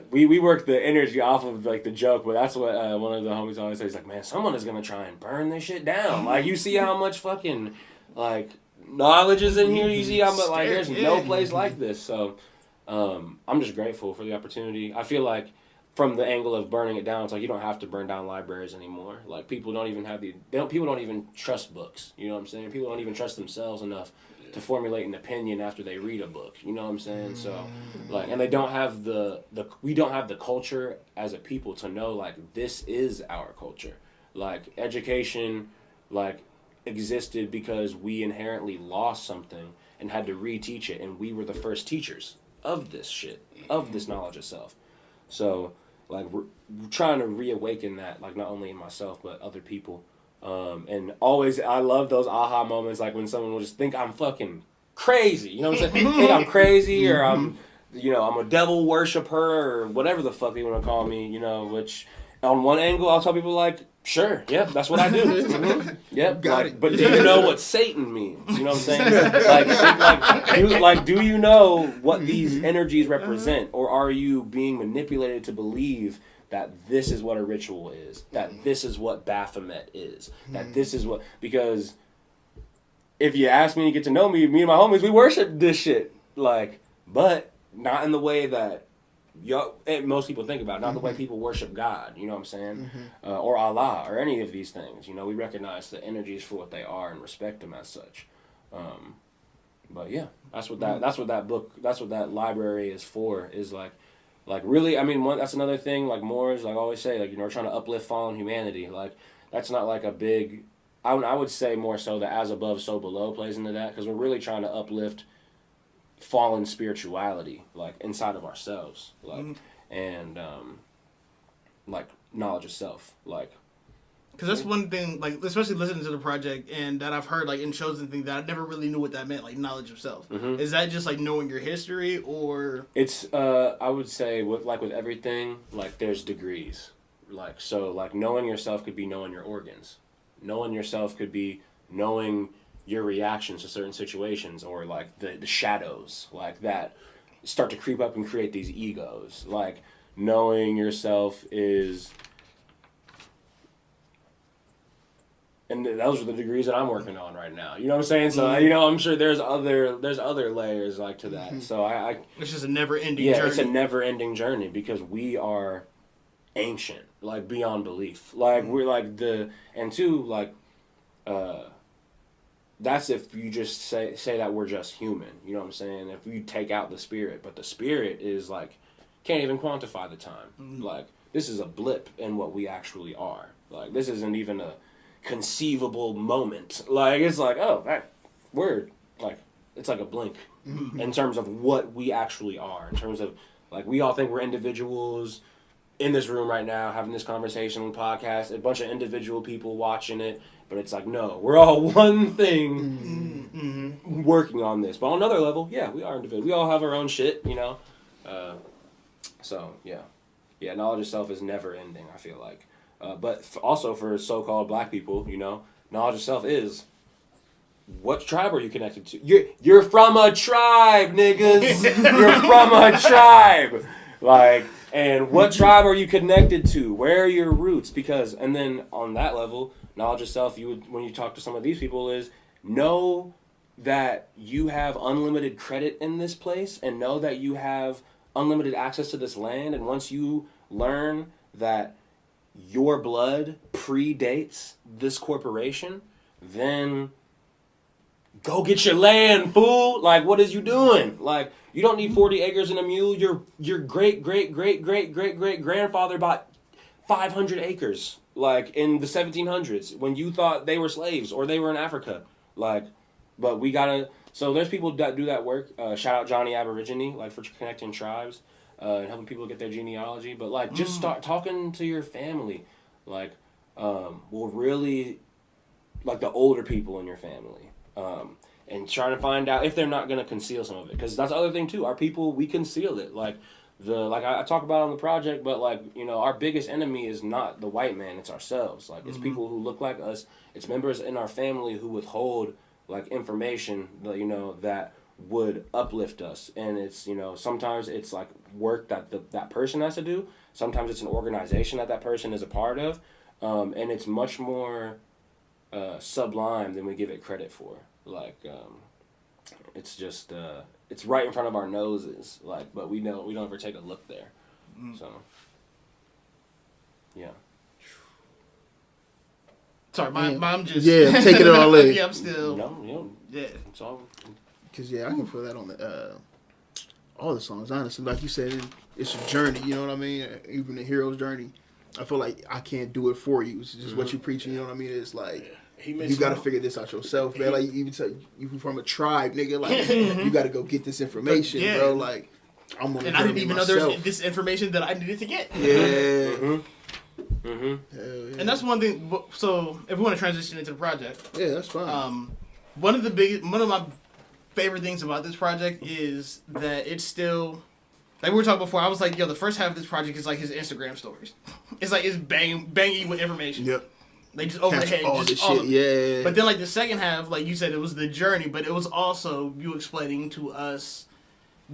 we work the energy off of, like, the joke, but that's what one of the homies always says, like, man, someone is gonna try and burn this shit down. Like, you see how much fucking, like, knowledge is in here. You see how much, like, there's no place like this. So I'm just grateful for the opportunity. I feel like from the angle of burning it down, it's like you don't have to burn down libraries anymore. Like people don't even people don't even trust books. You know what I'm saying? People don't even trust themselves enough to formulate an opinion after they read a book. You know what I'm saying? So, like, and they don't have we don't have the culture as a people to know, like, this is our culture. Like, education, like, existed because we inherently lost something and had to reteach it, and we were the first teachers of this shit, of this knowledge of self. So, like, we're trying to reawaken that, like, not only in myself, but other people. And always, I love those aha moments, like when someone will just think I'm fucking crazy. You know what I'm saying? Think I'm crazy, or I'm a devil worshiper, or whatever the fuck they want to call me, which on one angle, I'll tell people, like, sure, yep, that's what I do. Mm-hmm. Yep, got it. But do you know what Satan means? You know what I'm saying? Do you know what these energies represent? Or are you being manipulated to believe that this is what a ritual is, that this is what Baphomet is, that this is what... Because if you ask me, you get to know me and my homies, we worship this shit. Like, but not in the way that most people think about, not the way people worship God, you know what I'm saying? Or Allah, or any of these things. We recognize the energies for what they are and respect them as such. But yeah, that's what that library is for, is like really, I mean, that's another thing, like Moors, like I always say, like, we're trying to uplift fallen humanity. Like, that's not like a big, I would say more so that as above, so below plays into that, because we're really trying to uplift fallen spirituality, like, inside of ourselves, like, and, like, knowledge of self, like. Because that's one thing, like, especially listening to the project, and that I've heard, like, in shows and things, that I never really knew what that meant, like, knowledge of self. Is that just, like, knowing your history, or? It's, I would say, with everything, like, there's degrees. Like, so, like, knowing yourself could be knowing your organs. Knowing yourself could be knowing your reactions to certain situations, or like the shadows, like, that start to creep up and create these egos. Like, knowing yourself is, and those are the degrees that I'm working on right now. You know what I'm saying? So I'm sure there's other layers, like, to that. So it's just a never-ending journey. Yeah, it's a never-ending journey, because we are ancient, like, beyond belief. Like, we're like and two, like, that's if you just say that we're just human. You know what I'm saying? If you take out the spirit. But the spirit is, like, can't even quantify the time. Like, this is a blip in what we actually are. Like, this isn't even a conceivable moment. Like, it's like, oh, that word. Like, it's like a blink in terms of what we actually are. In terms of, like, we all think we're individuals in this room right now having this conversation on the podcast. A bunch of individual people watching it. But it's like, no, we're all one thing working on this. But on another level, yeah, we are individuals. We all have our own shit, So, yeah. Yeah, knowledge of self is never ending, I feel like. But also for so-called black people, knowledge of self is, what tribe are you connected to? You're from a tribe, niggas. You're from a tribe. Like, and what tribe are you connected to? Where are your roots? Because, and then on that level, knowledge of self, when you talk to some of these people, is know that you have unlimited credit in this place, and know that you have unlimited access to this land. And once you learn that your blood predates this corporation, then go get your land, fool. Like, what is you doing? Like, you don't need 40 acres and a mule. Your great-great-great-great-great-great-grandfather bought 500 acres. Like, in the 1700s, when you thought they were slaves or they were in Africa. Like, but we gotta... So there's people that do that work. Shout out Johnny Aborigine, like, for connecting tribes and helping people get their genealogy. But, like, just start talking to your family. Like, will really... Like, the older people in your family. And trying to find out if they're not going to conceal some of it. Because that's the other thing, too. Our people, we conceal it. Like... I talk about on the project, but, like, our biggest enemy is not the white man, it's ourselves. Like, it's people who look like us, it's members in our family who withhold, like, information, that would uplift us. And it's, sometimes it's, like, work that that person has to do. Sometimes it's an organization that person is a part of. And it's much more sublime than we give it credit for. Like, it's just... it's right in front of our noses, like, but we don't ever take a look there. So, Yeah. Sorry, I'm just taking it all in. Yeah, I'm still. No, you know, Yeah. it's all. Because I can feel that on all the songs. Honestly, like you said, it's a journey. You know what I mean? Even the hero's journey. I feel like I can't do it for you. It's just what you preaching. You know what I mean? It's like you got to figure this out yourself, man. Like you from a tribe, nigga. Like you got to go get this information, bro. Like I'm on. And I didn't even know there was this information that I needed to get. Yeah. And that's one thing. So if we want to transition into the project, yeah, that's fine. One of my favorite things about this project is that it's still, like we were talking before, I was like, yo, the first half of this project is like his Instagram stories. It's like it's banging with information. Yep. Like just over the head. All this shit, yeah. But then like the second half, like you said, it was the journey, but it was also you explaining to us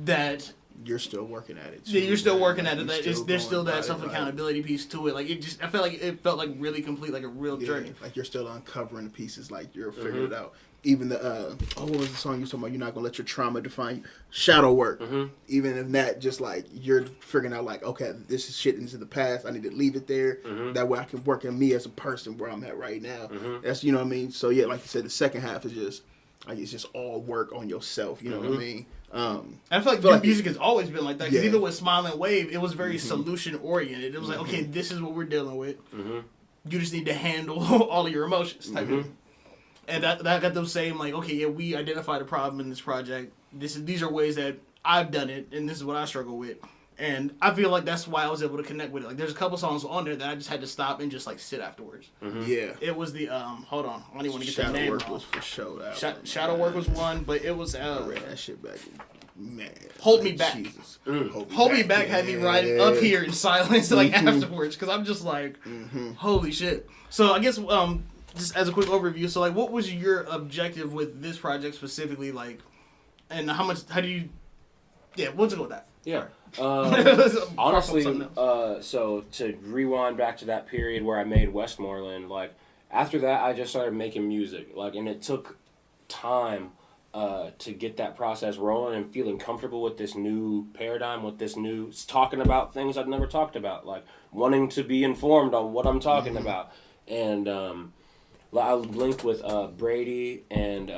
that you're still working at it. Yeah, you're still working at it. There's still that self accountability piece to it. Like I felt like it felt like really complete, like a real journey. Like you're still uncovering the pieces, like you're figuring it out. Even the what was the song you were talking about? You're not gonna let your trauma define you. Shadow work. Even if that, just like you're figuring out, like, okay, this is shit into the past. I need to leave it there. That way I can work on me as a person where I'm at right now. That's, you know what I mean. So yeah, like you said, the second half is just like it's just all work on yourself. You know what I mean. I feel like your music has always been like that. Because even with Smile and Wave, it was very solution oriented. It was like, okay, this is what we're dealing with. You just need to handle all of your emotions. Type of. And that got them saying like, okay, yeah, we identified a problem in this project. These are ways that I've done it, and this is what I struggle with. And I feel like that's why I was able to connect with it. Like, there's a couple songs on there that I just had to stop and just like sit afterwards. Yeah. It was the hold on, I don't even want to get that name Shadow work wrong. was for sure. Shadow work was one, but it was I ran that shit back. Man, Hold Me Back. Jesus. Hold Me Back had me riding up here in silence like afterwards because I'm just like, holy shit. So I guess just as a quick overview, so like, what was your objective with this project specifically, like, and how do you? Yeah, we'll just go with that. Yeah. Honestly, so to rewind back to that period where I made Westmoreland, like after that I just started making music, like, and it took time to get that process rolling and feeling comfortable with this new paradigm, with this new talking about things I've never talked about, like wanting to be informed on what I'm talking about. And I linked with Brady and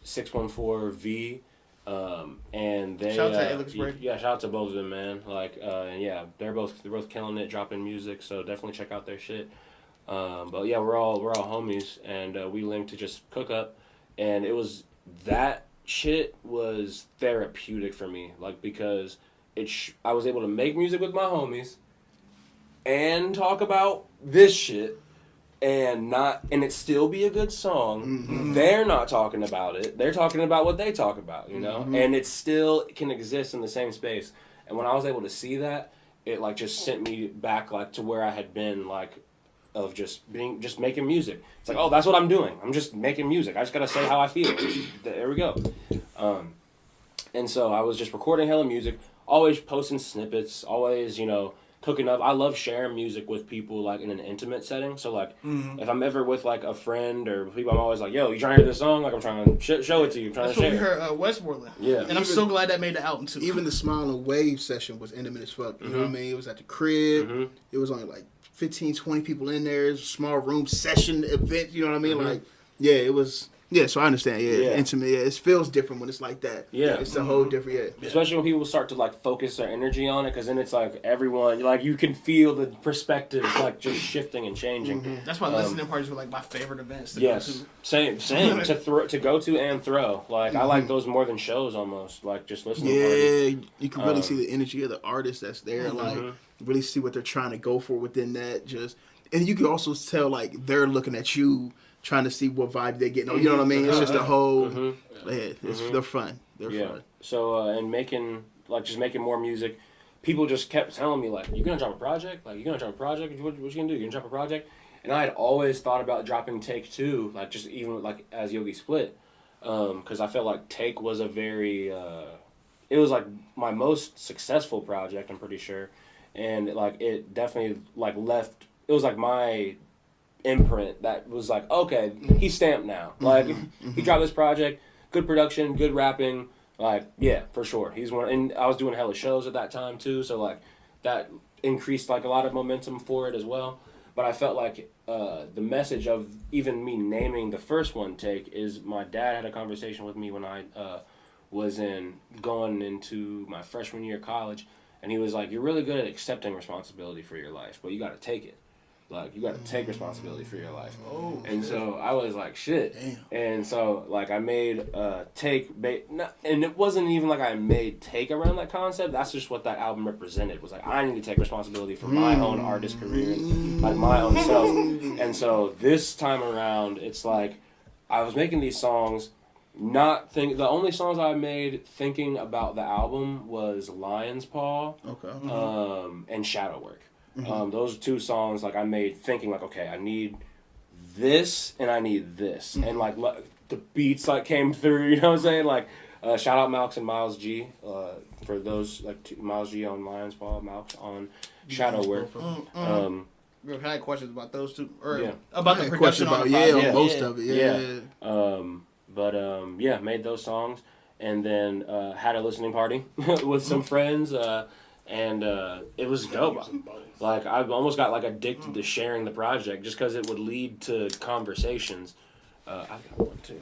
614V. And they shout out to Alex Brady. Yeah, shout out to both of them, man. Like, yeah, they're both killing it, dropping music. So definitely check out their shit. But yeah, we're all homies, and we linked to just cook up, and it was that shit was therapeutic for me, like, because I was able to make music with my homies, and talk about this shit. And it still be a good song. They're not talking about it. They're talking about what they talk about, you know? And it still can exist in the same space. And when I was able to see that, it like just sent me back like to where I had been, like, of just making music. It's like, oh, that's what I'm doing. I'm just making music. I just gotta say how I feel. There we go. And so I was just recording hella music, always posting snippets, always, you know, cooking up. I love sharing music with people, like, in an intimate setting. So, like, if I'm ever with, like, a friend or people, I'm always like, yo, you trying to hear this song? Like, I'm trying to show it to you. I'm trying to share. That's what we heard Westmoreland. Yeah. And I'm so glad that made the album, too. Even the Smile and Wave session was intimate as fuck. You know what I mean? It was at the crib. It was only, like, 15, 20 people in there. It was a small room session event. You know what I mean? Like, yeah, it was... Yeah, so I understand. Yeah, intimate. Yeah, it feels different when it's like that. Yeah, it's a whole different. Yeah, especially when people start to like focus their energy on it, because then it's like everyone, like, you can feel the perspective like just shifting and changing. That's why listening parties were like my favorite events. To yes, go to. Same to go to and throw. Like I like those more than shows almost. Like just listening. Yeah, you can really see the energy of the artist that's there. Like really see what they're trying to go for within that. And you can also tell like they're looking at you, trying to see what vibe they're getting. You know what I mean? It's just a whole. They're fun. They're fun. So and making more music, people just kept telling me like, "You gonna drop a project? Like, you gonna drop a project? What you gonna do? You gonna drop a project?" And I had always thought about dropping Take 2, like just even like as Yogi Split, because I felt like Take was a very, it was like my most successful project. I'm pretty sure, and like it definitely like left. It was like my imprint that was like, okay, he's stamped now. Like he dropped this project, good production, good rapping, like, yeah, for sure, he's one. And I was doing hella shows at that time too, so like that increased like a lot of momentum for it as well. But I felt like the message of even me naming the first one, Take, is my dad had a conversation with me when I was going into my freshman year of college, and he was like, "You're really good at accepting responsibility for your life, but you got to take it. Like, you got to take responsibility for your life." Oh, and so I was like, "Shit." Damn. And so like I made Take, and it wasn't even like I made Take around that concept. That's just what that album represented. Was like, I need to take responsibility for my own artist career, like my own self. And so this time around, it's like I was making these songs. The only songs I made thinking about the album was Lion's Paw, and Shadow Work. Those 2 songs, like I made thinking like, okay, I need this and I need this, and like the beats like came through. You know what I'm saying? Like, shout out Malcom and Miles G for those, like Miles G on Lion's Paw, Malcom on Shadow Work. Real kind of questions about those 2, or Yeah. about the production on the project. most of it. Yeah. Made those songs, and then had a listening party with some friends, and it was dope. Like, I almost got like addicted to sharing the project just because it would lead to conversations. I've got one too.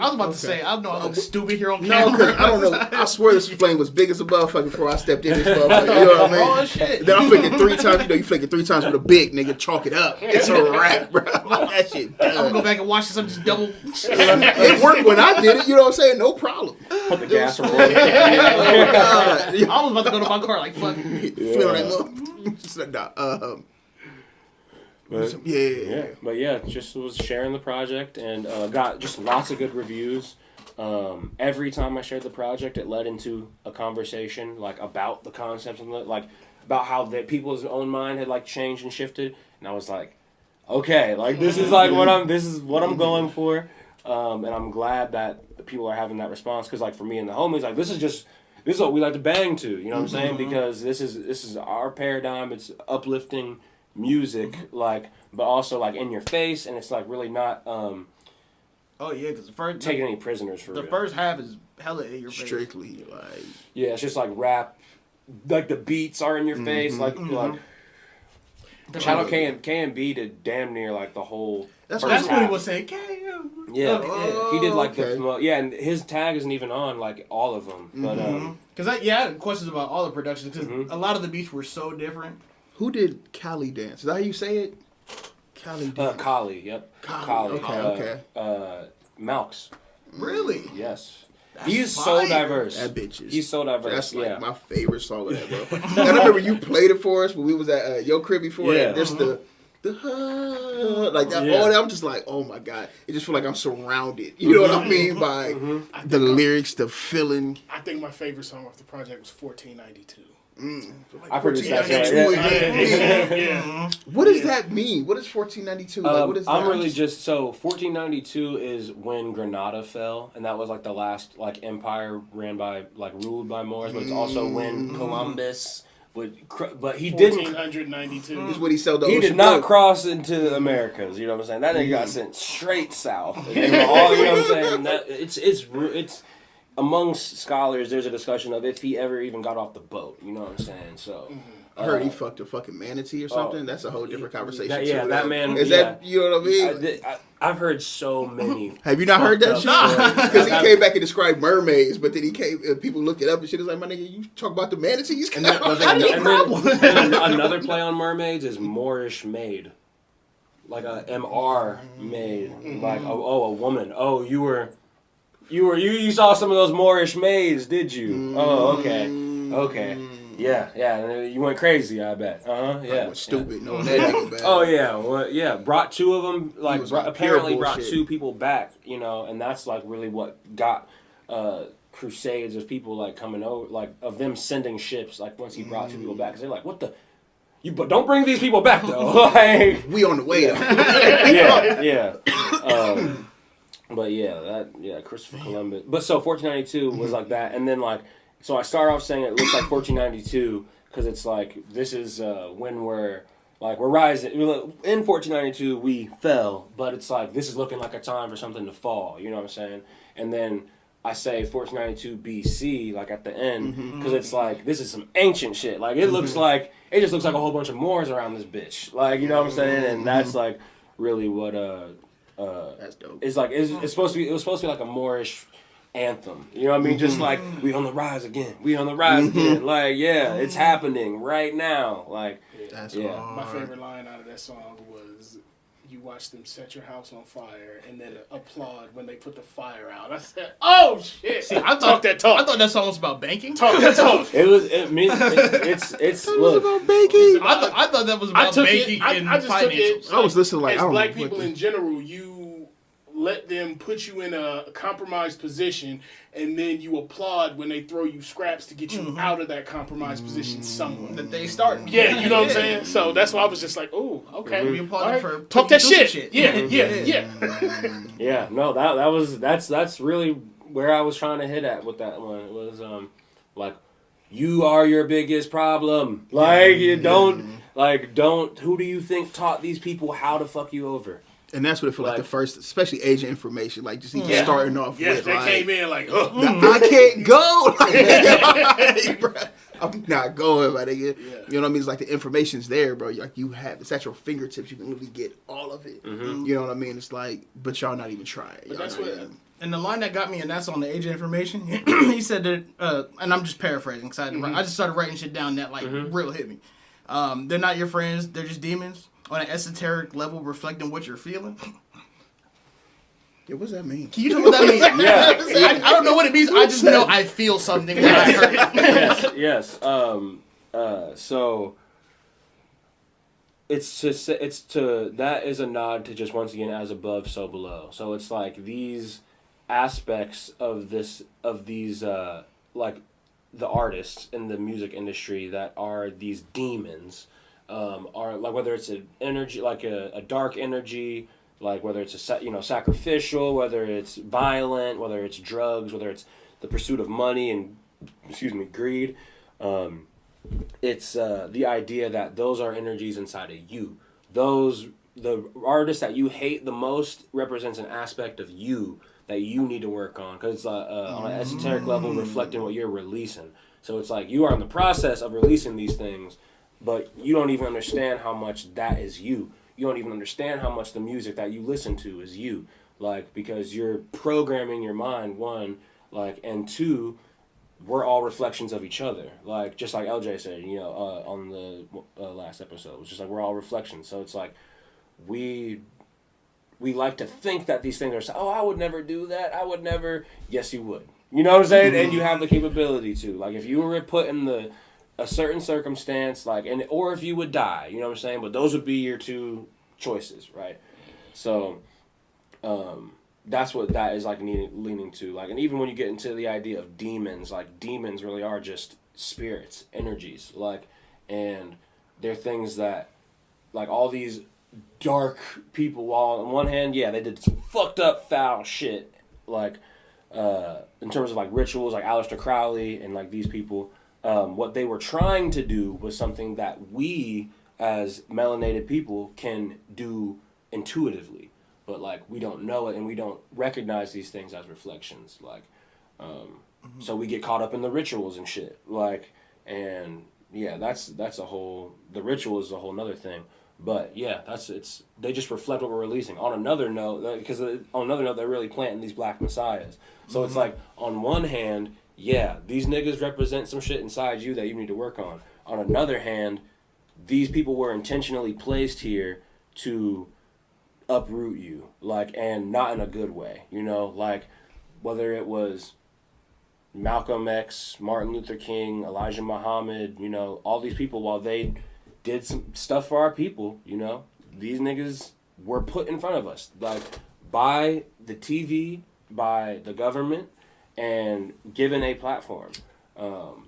I was about to say, I know I look stupid here on No, camera. because I don't know. I swear this flame was big as a motherfucker before I stepped in this motherfucker. You know what I mean? Oh, shit. Then I flick it 3 times. You know, you flick it 3 times with a big nigga. Chalk it up. It's a wrap, bro. That shit done. I'm gonna go back and watch this. I'm just double. It worked when I did it. You know what I'm saying? No problem. Put the gas roll. Oh, God. I was about to go to my car like, fuck. Feel that motherfucker. But yeah, just was sharing the project and got just lots of good reviews. Every time I shared the project, it led into a conversation like about the concepts and like about how the people's own mind had like changed and shifted. And I was like, okay, like this is like what I'm going for. And I'm glad that people are having that response, because like for me and the homies, like this is what we like to bang to. You know what I'm saying? Because this is our paradigm. It's uplifting music, like, but also like in your face, and it's like really not Oh yeah, because the first taking any prisoners for the real. first half is hella in your face. Strictly, like, Yeah, it's just like rap, like the beats are in your face, like shout out K&B did damn near like the whole. That's first what he half. was saying. KU. Yeah, he did like okay. and his tag isn't even on like all of them, but Because I had questions about all the productions, because a lot of the beats were so different. who did Cali Dance? Is that how you say it? Cali Dance. Kali, yep, Kali, okay. Malks, Really? yes. That's He's fire. so diverse. That bitch is. He's so diverse. That's like yeah. my favorite song of that, bro. And I remember you played it for us when we was at your crib before. Yeah. And just the like that. Yeah. All that. I'm just like, oh my god. It just feel like I'm surrounded. You know what I mean by the lyrics, the feeling. I think my favorite song off the project was 1492. I produced that. 1492 Yeah. What does that mean? What is 1492? Like, what is that? I'm really just 1492 is when Granada fell, and that was like the last like empire ruled by Moors, but it's also when Columbus but he didn't. 1492. This is what he sold the He ocean did not blue. cross into the Americas. You know what I'm saying? That nigga got sent straight south. And all, you know what I'm saying? That it's amongst scholars. There's a discussion of if he ever even got off the boat. You know what I'm saying? So. I heard he fucked a fucking manatee or something. That's a whole different conversation. That man. Is that, you know what I mean? I've heard so many. Have you not heard that shit? Nah. Because he came back and described mermaids, but then he came. People looked it up and shit. It's like, my nigga, you talk about the manatees? And then another play on mermaids is Moorish maid, like a MR maid, like a woman. Oh, you saw some of those Moorish maids, did you? Oh, okay. Yeah, and you went crazy, I bet. Yeah. I was stupid knowing that nigga bad. Oh yeah, well, yeah. Brought two of them, like apparently brought bullshit. two people back, you know, and that's like really what got crusades of people like coming over, like of them sending ships. Like once he brought two people back, because they're like, what the. But don't bring these people back though. Like we on the way. Yeah. But Christopher Columbus. But so 1492 was like that, and then like. So I start off saying it looks like 1492 because it's like this is when we're rising. In 1492 we fell, but it's like this is looking like a time for something to fall. You know what I'm saying? And then I say 1492 BC, like at the end, because it's like, this is some ancient shit. Like, it looks like, it just looks like a whole bunch of Moors around this bitch. Like, you know what I'm saying? And that's like really what, that's dope. it's like, it was supposed to be like a Moorish anthem. You know what I mean? Just like, we on the rise again. We on the rise again. Like, yeah, it's happening right now. Like, That's my favorite line out of that song was, you watch them set your house on fire and then applaud when they put the fire out. I said, oh shit. See, I thought that song was about banking. Talk that talk. It's look. about baking. I thought that was about banking and financials. I was listening like, as I don't black know people in general, you let them put you in a compromised position, and then you applaud when they throw you scraps to get you out of that compromised position somewhere. That they start. Yeah, you know what I'm saying? So that's why I was just like, oh, okay. We applaud for talk that putting shit. Yeah. Yeah, no, that's really where I was trying to hit at with that one. It was like, you are your biggest problem. Like, you don't who do you think taught these people how to fuck you over? And that's what it felt like the first, especially Asian information, like just even starting off with. That like, came in like, I can't go. Like, bro, I'm not going, my nigga. Yeah. You know what I mean? It's like the information's there, bro. Like you have, it's at your fingertips. You can literally get all of it. You know what I mean? It's like, but y'all not even trying. but that's what. And the line that got me, and that's on the Age of Information, he said that, and I'm just paraphrasing, because I just started writing shit down that, like, real hit me. They're not your friends, they're just demons, on an esoteric level reflecting what you're feeling. Yeah, what's that mean? Can you tell me what that means? Yeah. I don't know what it means, I just know I feel something when I heard it. Yes. So that is a nod to just, once again, as above, so below. So it's like these aspects of these like the artists in the music industry that are these demons, are like, whether it's an energy, like a dark energy, like whether it's sacrificial, whether it's violent, whether it's drugs, whether it's the pursuit of money and greed. It's the idea that those are energies inside of you. The artist that you hate the most represents an aspect of you that you need to work on, because it's on an esoteric level reflecting what you're releasing. So it's like you are in the process of releasing these things, but you don't even understand how much that is you. You don't even understand how much the music that you listen to is you, like, because you're programming your mind, one, like, and two, we're all reflections of each other. Like, just like LJ said, on the last episode, it's just like we're all reflections. So it's like we like to think that these things are, I would never do that. I would never. Yes, you would. You know what I'm saying? And you have the capability to. Like, if you were put in a certain circumstance, like, or if you would die, you know what I'm saying? But those would be your two choices, right? So, that's what that is like leaning to. Like, and even when you get into the idea of demons, like, demons really are just spirits, energies, like, and they're things that, like, all these dark people, while on one hand, yeah, they did some fucked up foul shit, like, in terms of like rituals, like Aleister Crowley and like these people, what they were trying to do was something that we as melanated people can do intuitively, but like we don't know it and we don't recognize these things as reflections, like, so we get caught up in the rituals and shit, like, and yeah, that's a whole, the ritual is a whole nother thing. But yeah, they just reflect what we're releasing. On another note, because they're really planting these black messiahs. So it's like, on one hand, yeah, these niggas represent some shit inside you that you need to work on. On another hand, these people were intentionally placed here to uproot you, like, and not in a good way, like, whether it was Malcolm X, Martin Luther King, Elijah Muhammad, all these people, while they did some stuff for our people, these niggas were put in front of us, like, by the TV, by the government, and given a platform.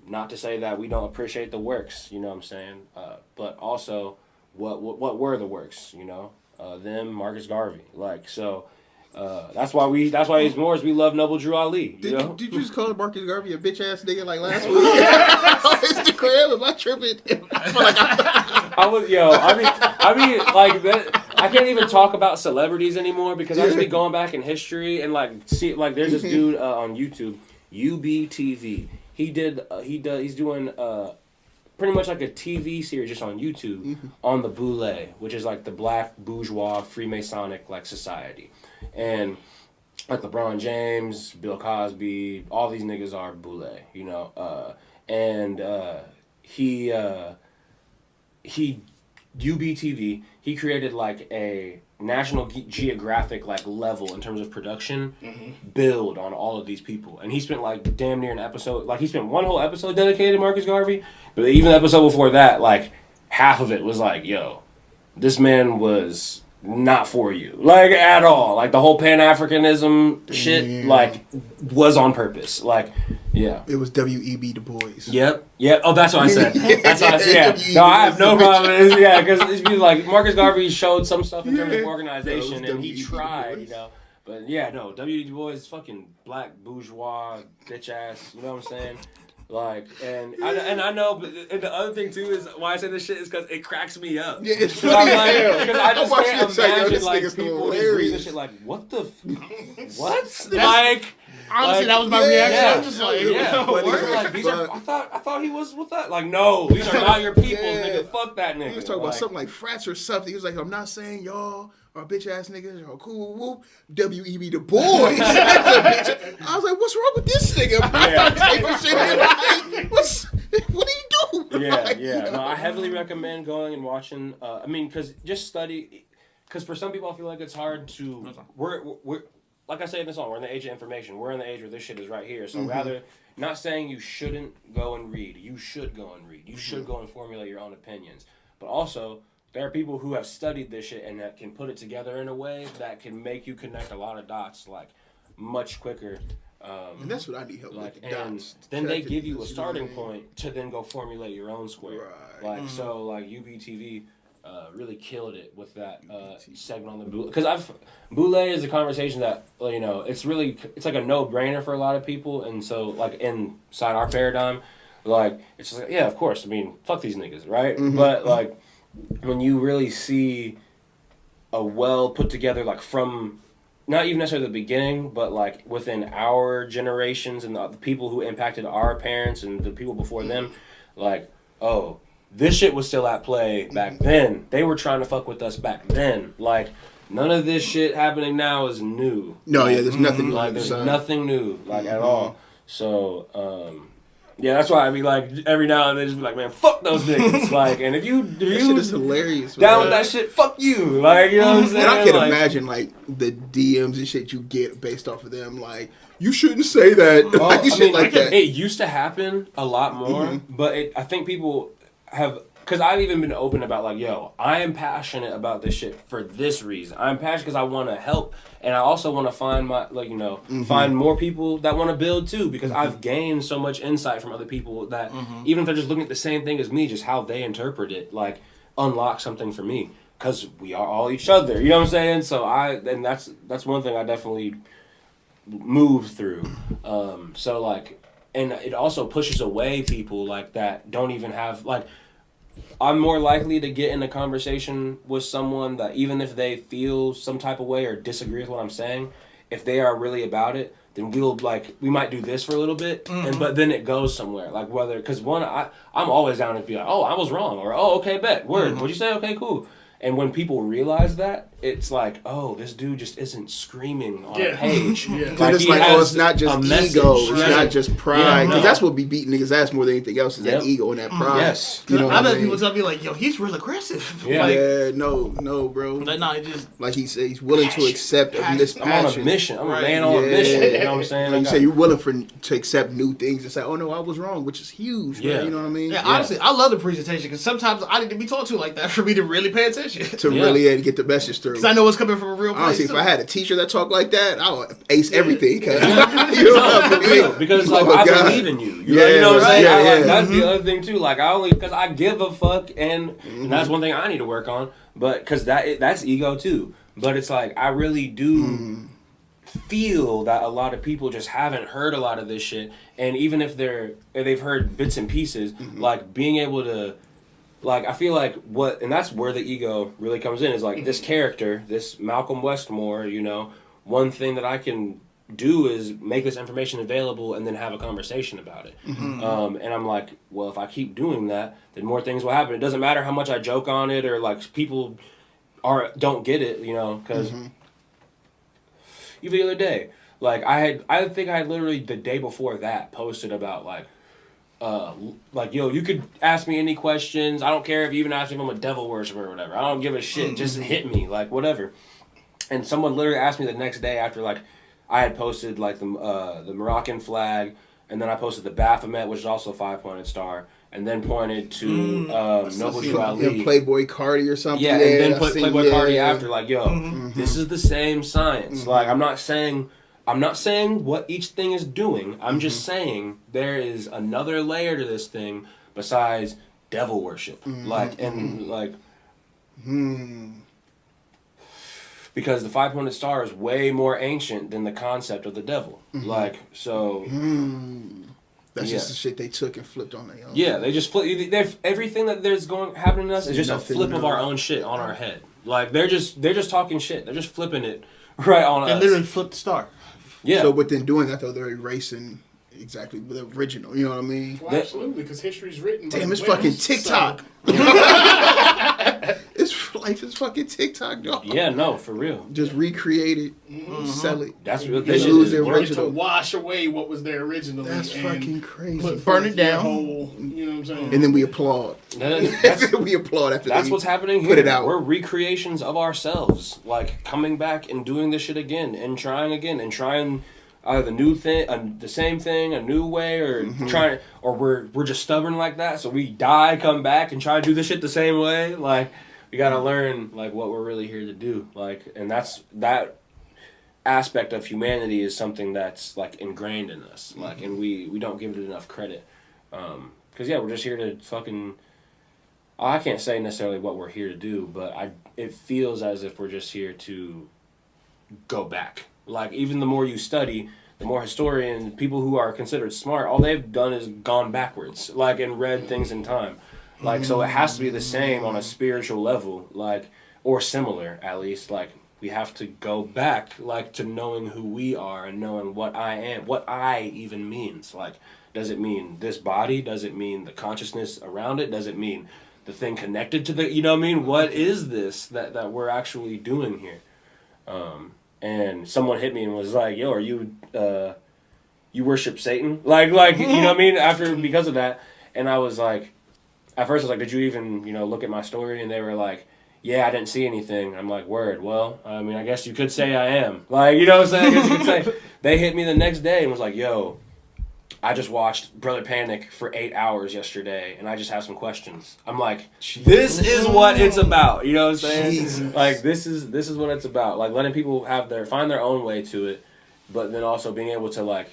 Not to say that we don't appreciate the works, you know what I'm saying? But also, what were the works, them, Marcus Garvey, like, so. That's why as Moors we love Noble Drew Ali. Did you just call Marcus Garvey a bitch ass nigga like last week? On Instagram, am I tripping? I feel like I mean, like that. I can't even talk about celebrities anymore because I just be going back in history and like see like there's this dude on YouTube, UBTV. He's doing pretty much like a TV series just on YouTube on the Boule, which is like the black bourgeois Freemasonic like society, and like LeBron James, Bill Cosby, all these niggas are Boule, you know, and he UBTV, he created like a National Geographic like level in terms of production build on all of these people, and he spent like damn near an episode, like he spent one whole episode dedicated to Marcus Garvey, but even the episode before that, like half of it was like, yo, this man was not for you, like at all, like the whole Pan-Africanism shit like was on purpose, like yeah. It was W.E.B. Du Bois. Yep. Oh, that's what I said. That's what I said. Yeah. No, I have no problem with it. Yeah, because it's be like Marcus Garvey showed some stuff in terms of organization, and he tried, you know. But yeah, no, W.E.B. Du Bois is fucking black bourgeois bitch ass. You know what I'm saying? Like, and I know, but and the other thing too is why I say this shit is because it cracks me up. Yeah, it's funny as hell. Because I just can't imagine like people reading this shit like, what the, what? Like. Honestly, like, that was my reaction. Yeah, I'm just like, like these are, I thought he was with that. Like, no, these are not your people, nigga. Fuck that nigga. He was talking about something like frats or something. He was like, I'm not saying y'all are bitch ass niggas. Y'all cool, whoop. W.E.B. Du Bois. I was like, what's wrong with this nigga? I started typing shit in. Like, what do you do? Yeah, like, yeah. You know? No, I heavily recommend going and watching. I mean, because just study. Because for some people, I feel like it's hard to. We're like I say in the song, we're in the age of information. We're in the age where this shit is right here. So rather, not saying you shouldn't go and read. You should go and read. You should go and formulate your own opinions. But also, there are people who have studied this shit and that can put it together in a way that can make you connect a lot of dots like much quicker. And that's what I need help with. And then they give you a starting point to then go formulate your own square. Right. Like so, like UBTV. Really killed it with that segment on the Boule. Because Boule is a conversation that, you know, it's like a no-brainer for a lot of people. And so, like, inside our paradigm, like, it's just like, yeah, of course. I mean, fuck these niggas, right? But, like, when you really see a well put together, like, from not even necessarily the beginning, but, like, within our generations and the people who impacted our parents and the people before them, like, oh, this shit was still at play back then. They were trying to fuck with us back then. Like, none of this shit happening now is new. No, yeah, there's nothing like there's nothing new, like at all. So, yeah, that's why I be like every now and then just be like, man, fuck those niggas. Like, and if you that shit is hilarious. Down with that shit, fuck you. Like, you know what I'm saying? And I can like, imagine like the DMs and shit you get based off of them. Like, you shouldn't say that. Well, like, shit like that. It used to happen a lot more, but I think people have, because I've even been open about like, yo, I am passionate about this shit for this reason. I'm passionate because I want to help, and I also want to find my, like, you know, find more people that want to build too, because I've gained so much insight from other people that even if they're just looking at the same thing as me, just how they interpret it, like, unlock something for me, because we are all each other, you know what I'm saying? So and that's one thing I definitely moved through. So like, and it also pushes away people like that don't even have, like, I'm more likely to get in a conversation with someone that even if they feel some type of way or disagree with what I'm saying, if they are really about it, then we might do this for a little bit, but then it goes somewhere. Like whether, because I'm always down to be like, oh, I was wrong, or oh, okay, bet, word, what'd you say? Okay, cool. And when people realize that, it's like, oh, this dude just isn't screaming on a page. Like, it's like, oh, it's not just ego, it's not just pride. Because that's what be beating niggas' ass more than anything else, is that ego and that pride. Yes. You know I've had people tell me, like, yo, he's real aggressive. Yeah, like, no, bro. But no, it just... Like he said, he's willing to accept this passion. I'm on a mission. I'm a man on a mission. You know what I'm saying? Like you say, you're willing to accept new things and say, oh, no, I was wrong, which is huge. Yeah. Man, you know what I mean? Yeah, honestly, I love the presentation, because sometimes I need to be talked to like that for me to really pay attention. To really get the message through. Because I know it's coming from a real place. Honestly, if I had a teacher that talked like that, I would ace everything. Because like, I believe in you. You know what I'm saying? That's the other thing too. Like because I give a fuck, and that's one thing I need to work on. But because that's ego too. But it's like I really do feel that a lot of people just haven't heard a lot of this shit, and even if they've heard bits and pieces, like being able to like I feel like and that's where the ego really comes in, is like this character, this Malcom Westmoor, you know, one thing that I can do is make this information available and then have a conversation about it. And I'm like, well, if I keep doing that, then more things will happen. It doesn't matter how much I joke on it or like people don't get it, you know, because even the other day, like I think I literally the day before that posted about like, yo, you could ask me any questions. I don't care if you even ask me if I'm a devil worshiper or whatever. I don't give a shit. Just hit me, like whatever. And someone literally asked me the next day after like I had posted like the Moroccan flag, and then I posted the Baphomet, which is also a 5-pointed star, and then pointed to Noble Drew Ali, Playboy Cardi or something. Yeah, and then put Playboy Cardi after. Like, yo, this is the same science. Like, I'm not saying what each thing is doing. I'm just saying there is another layer to this thing besides devil worship. Because the 5-pointed star is way more ancient than the concept of the devil. Like, so... That's just the shit they took and flipped on their own. Yeah, they just flip... Everything that there's happening to us is just a flip of our own shit on our head. Like, they're just talking shit. They're just flipping it right on us. They literally flipped the star. Yeah. So, but then doing that, though, they're erasing exactly the original. You know what I mean? Well, absolutely, because history's written. Damn, it's fucking TikTok. Life is fucking TikTok, dog. Yeah, no, for real. Just recreate it, sell it. That's real. They lose their Wanted original. to wash away what was there originally. That's fucking crazy. Burn it down. You know what I'm saying? And then we applaud. We applaud after That's what's happening here. Put it out. We're recreations of ourselves, like coming back and doing this shit again and trying either the new thing, the same thing, a new way, or trying, or we're just stubborn like that. So we die, come back, and try to do this shit the same way. Like, we gotta learn like what we're really here to do. Like, and that aspect of humanity is something that's like ingrained in us. Like, and we don't give it enough credit. Cause yeah, we're just here to fucking. I can't say necessarily what we're here to do, but it feels as if we're just here to go back. Like, even the more you study, the more historians, people who are considered smart, all they've done is gone backwards, like, and read things in time. Like, so it has to be the same on a spiritual level, like, or similar, at least. Like, we have to go back, like, to knowing who we are and knowing what I am, what I even means. Like, does it mean this body? Does it mean the consciousness around it? Does it mean the thing connected to the, you know what I mean? What is this that we're actually doing here? And someone hit me and was like, yo, are you worship Satan? Like, you know what I mean? Because of that. And I was like, at first I was like, did you even, look at my story? And they were like, yeah, I didn't see anything. I'm like, word. Well, I mean, I guess you could say I am. Like, you know what I'm saying? I guess you could say. They hit me the next day and was like, yo, I just watched Brother Panic for 8 hours yesterday, and I just have some questions. I'm like, this is what it's about. You know what I'm saying? Jesus. Like, this is what it's about. Like, letting people find their own way to it, but then also being able to, like,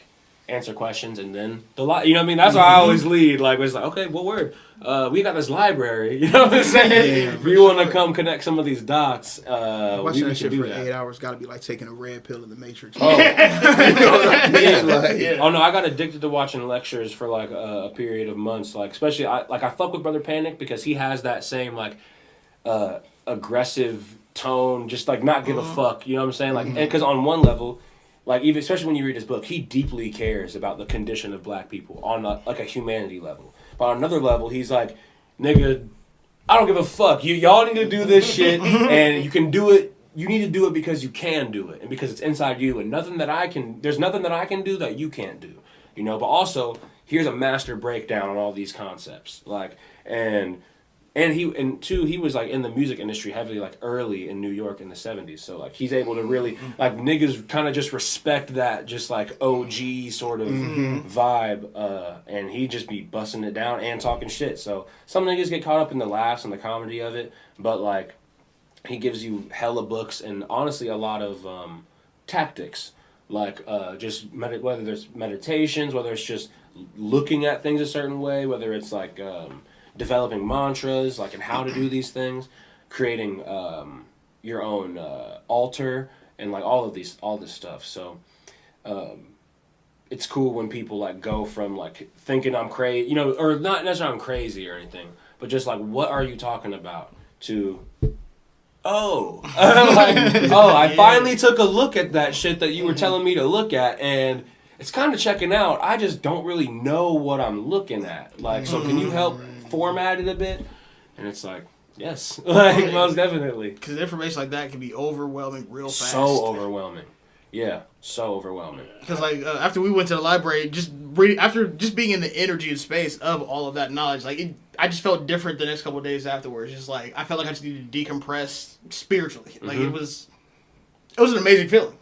answer questions and then you know what I mean? That's how I always lead. Like, it's like, okay, well, word. We got this library. You know what I'm saying? If you want to come connect some of these dots, watching that shit do for that. 8 hours got to be like taking a red pill in the Matrix. Oh. You know what I mean? Like, Oh no, I got addicted to watching lectures for like a period of months. Like, especially I fuck with Brother Panic because he has that same like aggressive tone, just like not give a fuck. You know what I'm saying? Like, and because on one level, like, even especially when you read his book, he deeply cares about the condition of black people on a humanity level. But on another level, he's like, nigga, I don't give a fuck. Y'all need to do this shit, and you can do it. You need to do it because you can do it, and because it's inside you, and there's nothing that I can do that you can't do. But also, here's a master breakdown on all these concepts. Like, he was like in the music industry heavily, like early in New York in the 70s. So like he's able to really like niggas kind of just respect that just like OG sort of vibe, and he just be busting it down and talking shit. So some niggas get caught up in the laughs and the comedy of it, but like he gives you hella books and honestly a lot of tactics, like just whether there's meditations, whether it's just looking at things a certain way, whether it's like developing mantras, like, and how to do these things, creating your own altar, and like all this stuff. So it's cool when people like go from like thinking I'm crazy, you know, or not necessarily I'm crazy or anything, but just like, what are you talking about? To, I finally took a look at that shit that you were telling me to look at, and it's kind of checking out. I just don't really know what I'm looking at. Like, so can you help format it a bit? And it's like, yes, like most definitely. Because information like that can be overwhelming real fast. So overwhelming. Yeah, so overwhelming. Because like after we went to the library, after just being in the energy and space of all of that knowledge, like I just felt different the next couple of days afterwards. Just like I felt like I just needed to decompress spiritually. Like it was an amazing feeling.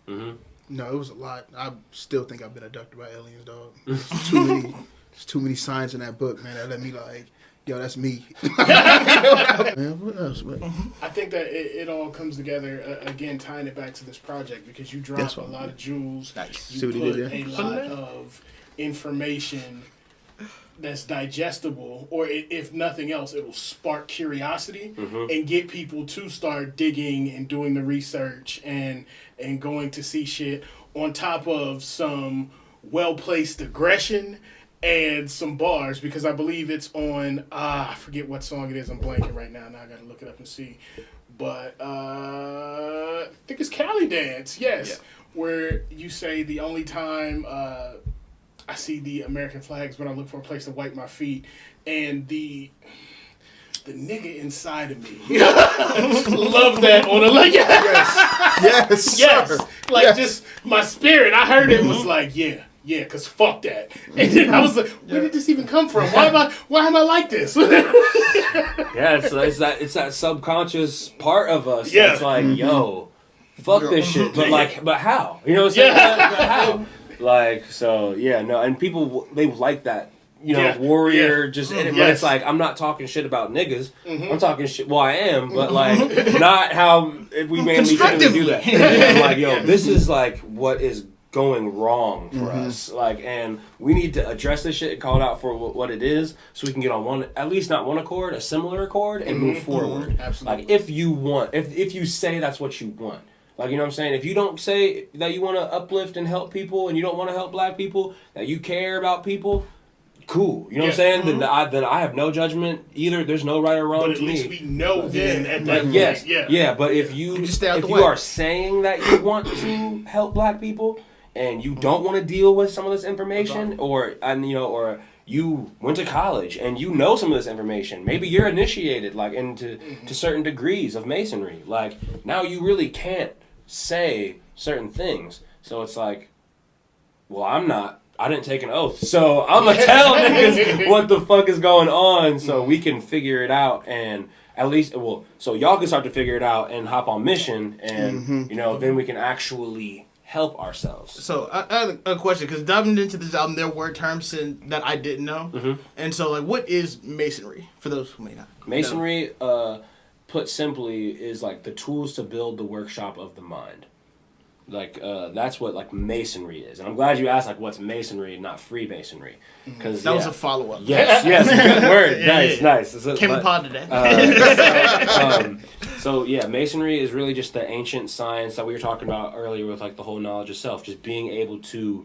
Yeah. No, it was a lot. I still think I've been abducted by aliens, dog. There's too many signs in that book, man. That let me like, yo, that's me. Man, what else, man? I think that it all comes together, again, tying it back to this project, because you dropped a lot of jewels. Nice. You put a lot of information that's digestible, or if nothing else, it'll spark curiosity and get people to start digging and doing the research and going to see shit, on top of some well-placed aggression and some bars, because I believe it's on, I forget what song it is, I'm blanking right now I gotta look it up and see, but I think it's Cali Dance, yes, where you say the only time I see the American flags when I look for a place to wipe my feet, and the nigga inside of me love that on a like yes like just my spirit, I heard it was like yeah, cause fuck that. And then I was like, where did this even come from? Why am I like this? Yeah, it's that subconscious part of us. Yeah. That's like, yo, fuck this shit. But how? You know what I'm saying? But how? Like, so yeah, no, and people, they like that, you know, warrior, just, but it's like, I'm not talking shit about niggas. I'm talking shit, well, I am, but like, not how we mainly do that. I'm like, yo, this is like what is going wrong for us, like, and we need to address this shit and call it out for what it is, so we can get on at least not one accord, a similar accord, and move forward. Absolutely. Like, if you want, if you say that's what you want, like, you know what I'm saying, if you don't say that you want to uplift and help people, and you don't want to help black people, that you care about people, cool, you know what I'm saying, then I have no judgment either. There's no right or wrong to me. But at least we know then at that point. But if you are saying that you want to help black people, and you don't want to deal with some of this information, or you went to college and you know some of this information, maybe you're initiated like into to certain degrees of masonry, like, now you really can't say certain things, so it's like, well, I didn't take an oath, so I'm gonna tell niggas what the fuck is going on, so we can figure it out, and at least, so y'all can start to figure it out and hop on mission, and then we can actually help ourselves. So I had a question, because diving into this album, there were terms that I didn't know, and so like, what is masonry for those who may not? Masonry, put simply, is like the tools to build the workshop of the mind. Like, that's what like masonry is, and I'm glad you asked like what's masonry, not Freemasonry, because that was a follow-up. Yes, good word. Nice. Came upon today. So yeah, masonry is really just the ancient science that we were talking about earlier with like the whole knowledge of self, just being able to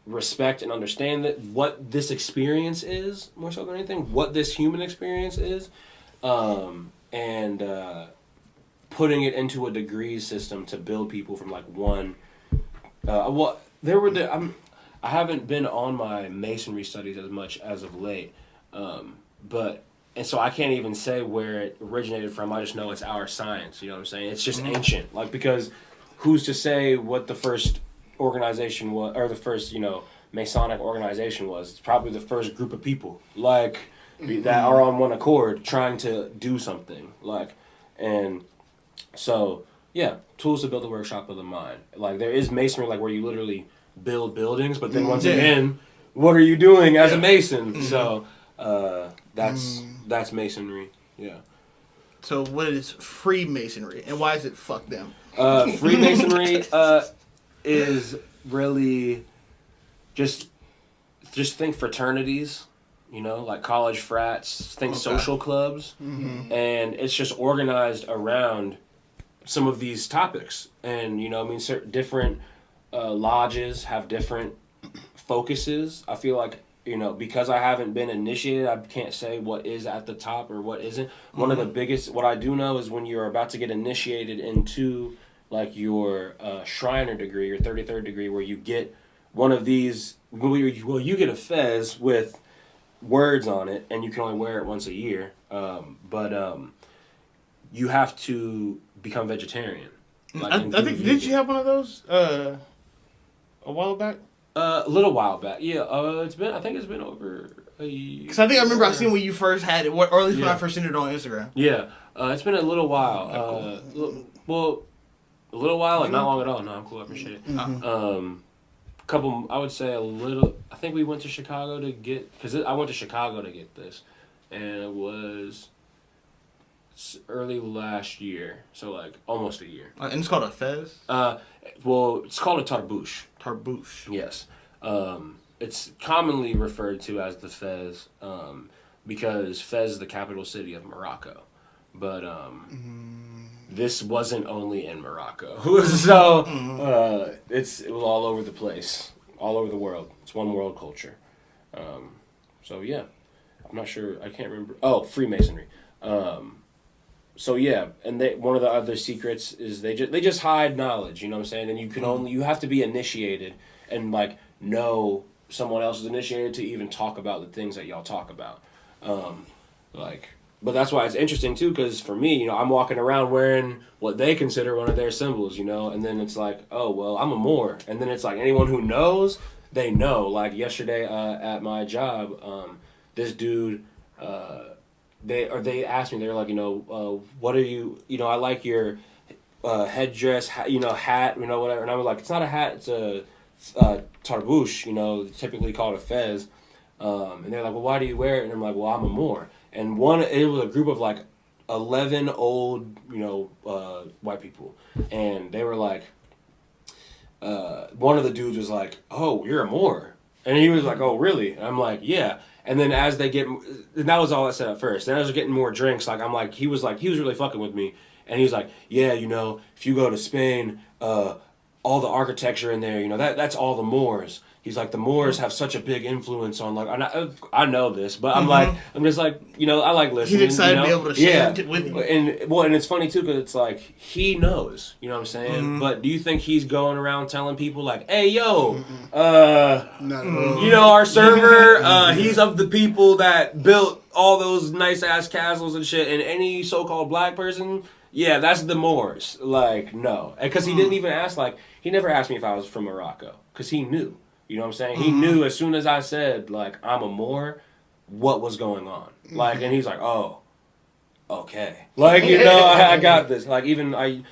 respect and understand that what this experience is, more so than anything, what this human experience is, and putting it into a degree system to build people from like one. I haven't been on my masonry studies as much as of late, and so I can't even say where it originated from. I just know it's our science. You know what I'm saying? It's just ancient. Like, because who's to say what the first organization was, or the first, Masonic organization was? It's probably the first group of people, like, that are on one accord trying to do something. Like, and so, yeah, tools to build the workshop of the mind. Like, there is masonry, like, where you literally build buildings, but then once again, what are you doing as a mason? So, that's masonry. Yeah. So what is Freemasonry, and why is it fuck them? Freemasonry is really just think fraternities, like college frats, think social clubs, and it's just organized around some of these topics, and certain different lodges have different focuses. I feel like, because I haven't been initiated, I can't say what is at the top or what isn't. One of the biggest, what I do know is when you're about to get initiated into like your Shriner degree, your 33rd degree, where you get one of these, you get a fez with words on it, and you can only wear it once a year. But you have to become vegetarian. Like, I think, did you have one of those a while back? A little while back, yeah. I think it's been over a year. Because I think I remember I seen when you first had it, or at least when I first seen it on Instagram. Yeah, it's been a little while. Well, a little while, and not long at all. No, I'm cool. I appreciate it. Couple, I would say a little. I think we went to Chicago to get, because I went to Chicago to get this, and it was early last year, so like almost a year. And it's called a fez. Well, it's called a tarbouche. Tarbouche. Yes. It's commonly referred to as the Fez, because Fez is the capital city of Morocco. But this wasn't only in Morocco. So it was all over the place, all over the world. It's one world culture. So yeah, I'm not sure. I can't remember. Oh, Freemasonry. So yeah, and one of the other secrets is they just hide knowledge. You know what I'm saying? And you have to be initiated and like know someone else is initiated to even talk about the things that y'all talk about. But that's why it's interesting too, because for me, I'm walking around wearing what they consider one of their symbols, and then it's like, oh well, I'm a Moor, and then it's like anyone who knows, they know. Like yesterday at my job, this dude. They asked me, they're like, what are you, I like your headdress, hat, whatever. And I was like, it's not a hat, it's a tarbouche, typically called a fez. And they're like, well, why do you wear it? And I'm like, well, I'm a Moor. And it was a group of like 11 old, white people. And they were like, one of the dudes was like, oh, you're a Moor. And he was like, oh, really? And I'm like, yeah. And then as they and that was all I said at first. Then as we're getting more drinks, like I'm like, he was really fucking with me. And he was like, yeah, if you go to Spain, all the architecture in there, that's all the Moors. He's like, the Moors have such a big influence on, like, I know this, but I'm like, I'm just like, I like listening. He's excited to be able to share it with you. And it's funny too, because it's like, he knows, you know what I'm saying? But do you think he's going around telling people like, hey, yo, our server, he's of the people that built all those nice ass castles and shit, and any so-called black person, yeah, that's the Moors. Like, no. Because he didn't even ask, like, he never asked me if I was from Morocco, because he knew. You know what I'm saying? He knew as soon as I said, like, I'm a Moor, what was going on. Like, and he's like, oh, okay. Like, I got this. Like, even I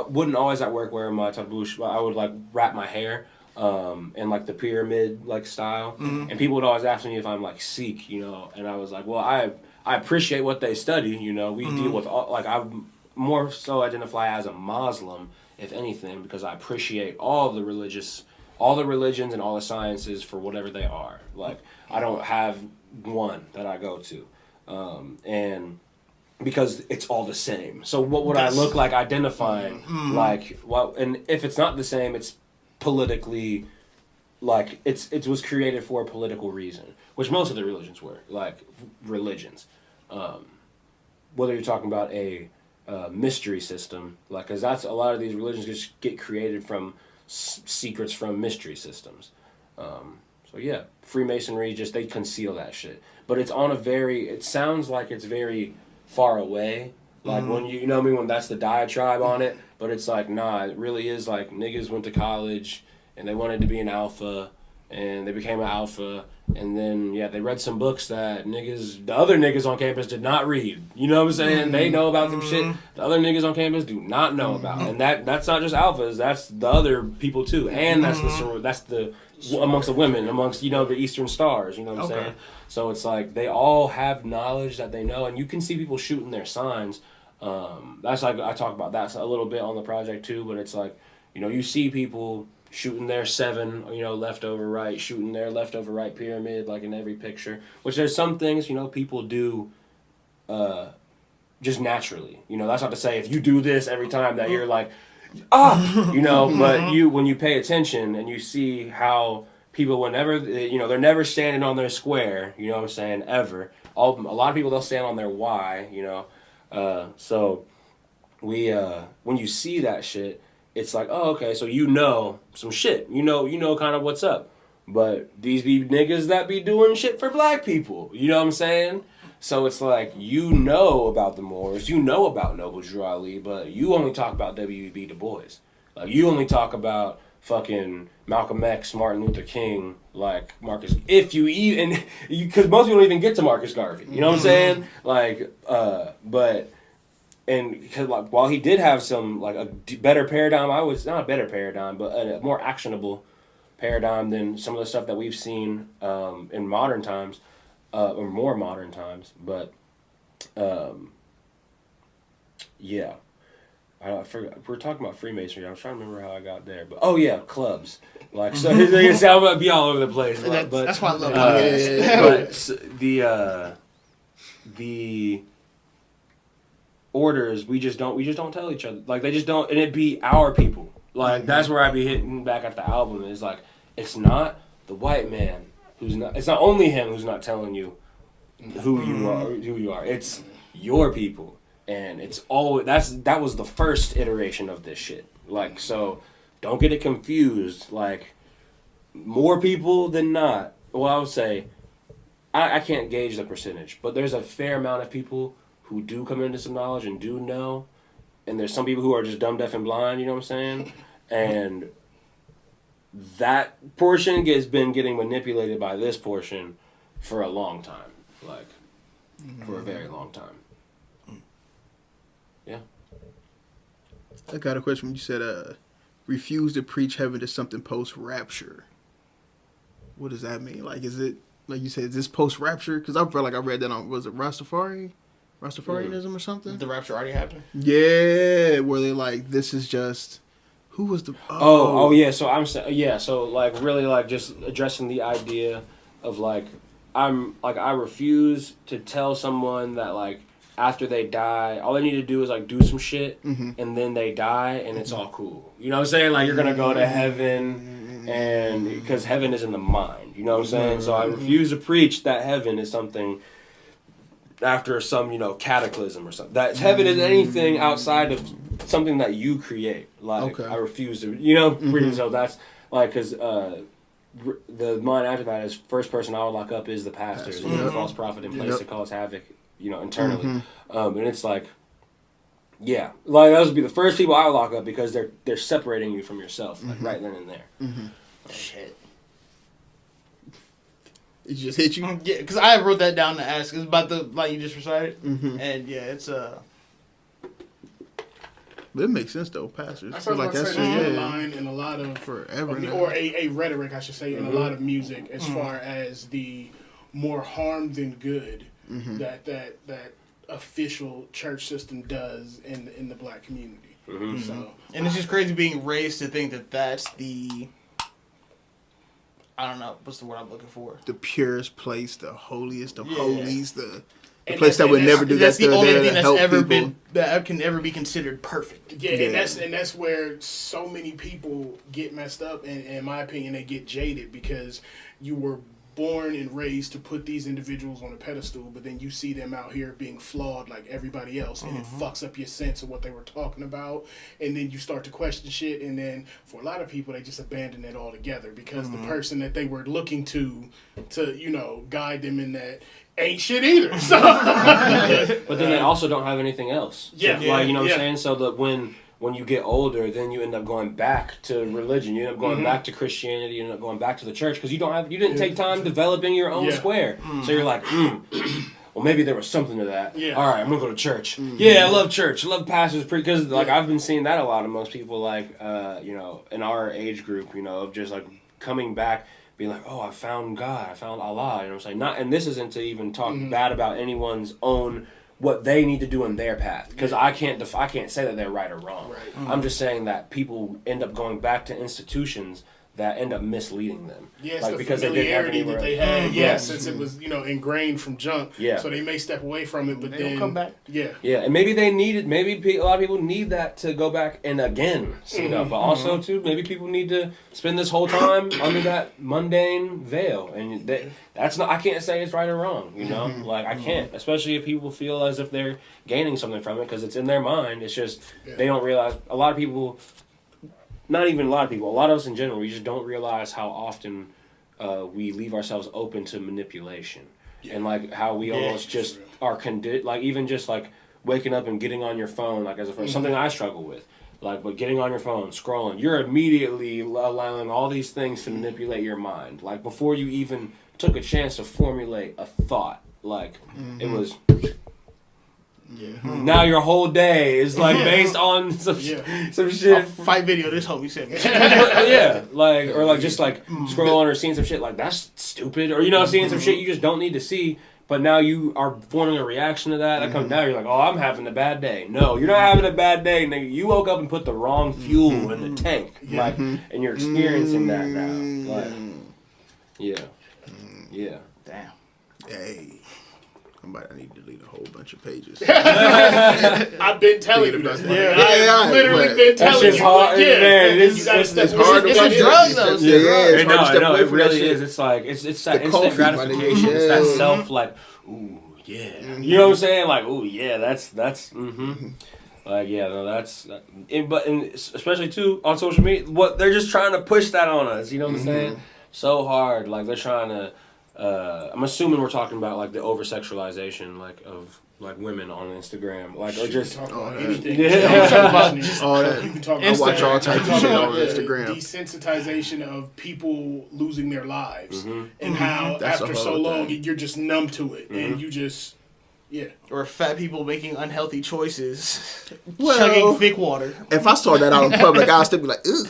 wouldn't always at work wear my tarbouche, but I would, like, wrap my hair in, like, the pyramid, like, style. And people would always ask me if I'm, like, Sikh, and I was like, well, I appreciate what they study, we deal with, like, I more so identify as a Muslim, if anything, because I appreciate all the religions and all the sciences for whatever they are. Like, I don't have one that I go to. And because it's all the same. So what would I look like identifying? Like, well, and if it's not the same, it's politically, like, it was created for a political reason, which most of the religions were, like, religions. Whether you're talking about a mystery system, like, because that's a lot of these religions just get created from secrets from mystery systems. So yeah, Freemasonry, just they conceal that shit, but it's on it sounds like it's very far away, like when when that's the diatribe on it, but it's like, nah, it really is like niggas went to college and they wanted to be an alpha and they became an alpha, and then they read some books that the other niggas on campus did not read. You know what I'm saying? They know about some shit the other niggas on campus do not know about, and that's not just alphas. That's the other people too, and that's the amongst the women, amongst the Eastern Stars. You know what I'm saying? So it's like they all have knowledge that they know, and you can see people shooting their signs. That's like I talk about that a little bit on the project too, but it's like you see people shooting their 7, left over right, shooting their left over right pyramid, like in every picture. Which there's some things, people do just naturally. That's not to say if you do this every time that you're like, you know, but when you pay attention and you see how people, whenever, you know, they're never standing on their square, you know what I'm saying, ever. A lot of people, they'll stand on their why, you know. So when you see that shit, it's like, oh, okay, so you know some shit. You know kind of what's up. But these be niggas that be doing shit for black people. You know what I'm saying? So it's like, you know about the Moors, you know about Noble Drew Ali, but you only talk about W.E.B. Du Bois. Like, you only talk about fucking Malcolm X, Martin Luther King, like Marcus, if you even, because most people don't even get to Marcus Garvey. You know what I'm saying? Like, but, and because like, while he did have some, like, a better paradigm, not a better paradigm, but a more actionable paradigm than some of the stuff that we've seen in modern times, or more modern times, but yeah, I forgot, we're talking about Freemasonry. I was trying to remember how I got there, but oh yeah, clubs. Like, so I'm gonna be all over the place, but that's why I love podcasts. But the orders, we just don't tell each other. Like, they just don't, and it be our people. Like, that's where I be hitting back at the album. Is like, it's not the white man it's not only him who's not telling you who you are. It's your people, and it's always that was the first iteration of this shit. Like, so don't get it confused. Like, more people than not. Well, I would say I can't gauge the percentage, but there's a fair amount of people who do come into some knowledge and do know, and there's some people who are just dumb, deaf, and blind. You know what I'm saying? And that portion has been getting manipulated by this portion for a long time. Like, for a very long time. Yeah. I got a question when you said, refuse to preach heaven to something post-rapture. What does that mean? Like, is it, like you said, is this post-rapture? Because I felt like I read that on, was it Rastafarianism or something? The rapture already happened? Yeah, where they like, this is just... Who was the... Oh, yeah. So so like, really, like, just addressing the idea of like, I refuse to tell someone that, like, after they die, all they need to do is like do some shit, and then they die, and it's all cool. You know what I'm saying? Like, you're gonna go to heaven, and because heaven is in the mind. You know what I'm saying? So I refuse to preach that heaven is something after some, you know, cataclysm or something. That heaven is anything outside of something that you create. Like, I refuse to, you know, so that's like, because the mind after that is first person I would lock up is the pastors, you know, false prophet in place to cause havoc, you know, internally. And it's like, yeah, like, those would be the first people I would lock up, because they're separating you from yourself, like, right then and there. Shit. It just hit you? Yeah, because I wrote that down to ask. It's about the line you just recited. And yeah, it's But it makes sense though, pastors. I feel like that's a line in a lot of forever, or a rhetoric, I should say, in a lot of music, as far as the more harm than good that official church system does in the black community. So, and it's just crazy being raised to think that that's the, I don't know, what's the word I'm looking for? The purest place, the holiest of holies, the place that would never do that. That's the only thing that's ever been, that can ever be considered perfect. Yeah, and that's where so many people get messed up, and in my opinion, they get jaded, because you were born and raised to put these individuals on a pedestal, but then you see them out here being flawed like everybody else, and it fucks up your sense of what they were talking about, and then you start to question shit, and then for a lot of people, they just abandon it altogether, because the person that they were looking to, you know, guide them in that ain't shit either. So. But then they also don't have anything else. So, like, you know what I'm saying? So that when you get older, then you end up going back to religion. You end up going back to Christianity. You end up going back to the church, because you didn't take time developing your own square. So you're like, well, maybe there was something to that. All right, I'm gonna go to church. I love church. I love pastors, because like I've been seeing that a lot of most people, like you know, in our age group, you know, of just like coming back, being like, oh, I found God, I found Allah. You know what I'm saying? And this isn't to even talk bad about anyone's own, what they need to do in their path, because I can't say that they're right or wrong. I'm just saying that people end up going back to institutions that end up misleading them. Yes, like the because they didn't have familiarity that anywhere. they had, since it was, ingrained from jump. Yeah. So they may step away from it, but They then don't come back. Yeah. Yeah, and maybe they needed. Maybe a lot of people need that to go back and again see it up. But also too, maybe people need to spend this whole time under that mundane veil, and that's not. I can't say it's right or wrong. Like I can't, especially if people feel as if they're gaining something from it because it's in their mind. It's just they don't realize. A lot of people. Not even a lot of people. A lot of us in general, we just don't realize how often we leave ourselves open to manipulation, and like how we almost just are like even just like waking up and getting on your phone, like as a first something I struggle with, like but getting on your phone, scrolling, you're immediately allowing all these things to manipulate your mind, like before you even took a chance to formulate a thought, like it was. Now your whole day is like based on some shit. Fight video this homie sent me. Yeah, like or like just like scrolling or seeing some shit like that's stupid or seeing some shit you just don't need to see. But now you are forming a reaction to that. That comes now. You're like, oh, I'm having a bad day. No, you're not having a bad day, nigga. You woke up and put the wrong fuel in the tank, like, and you're experiencing that now. Like, yeah. Damn. Hey. I need to delete a whole bunch of pages. I've been telling you this. I've literally been telling you. Hard, man. It's hard to It's a drug, though. Yeah, no, it really is. It's like it's that instant gratification. It's that self, like, ooh, yeah. You know what I'm saying? Like, ooh, yeah. That's. Like, yeah, no, that's. But especially too on social media, what they're just trying to push that on us. You know what I'm saying? So hard, like they're trying to. I'm assuming we're talking about like the over sexualization like of like women on Instagram, like or just anything. All that. You can talk I watch all types of shit on Instagram. Desensitization of people losing their lives and how after so long you're just numb to it and you just or fat people making unhealthy choices, Well, chugging thick water. If I saw that out in public, I'd still be like, ugh.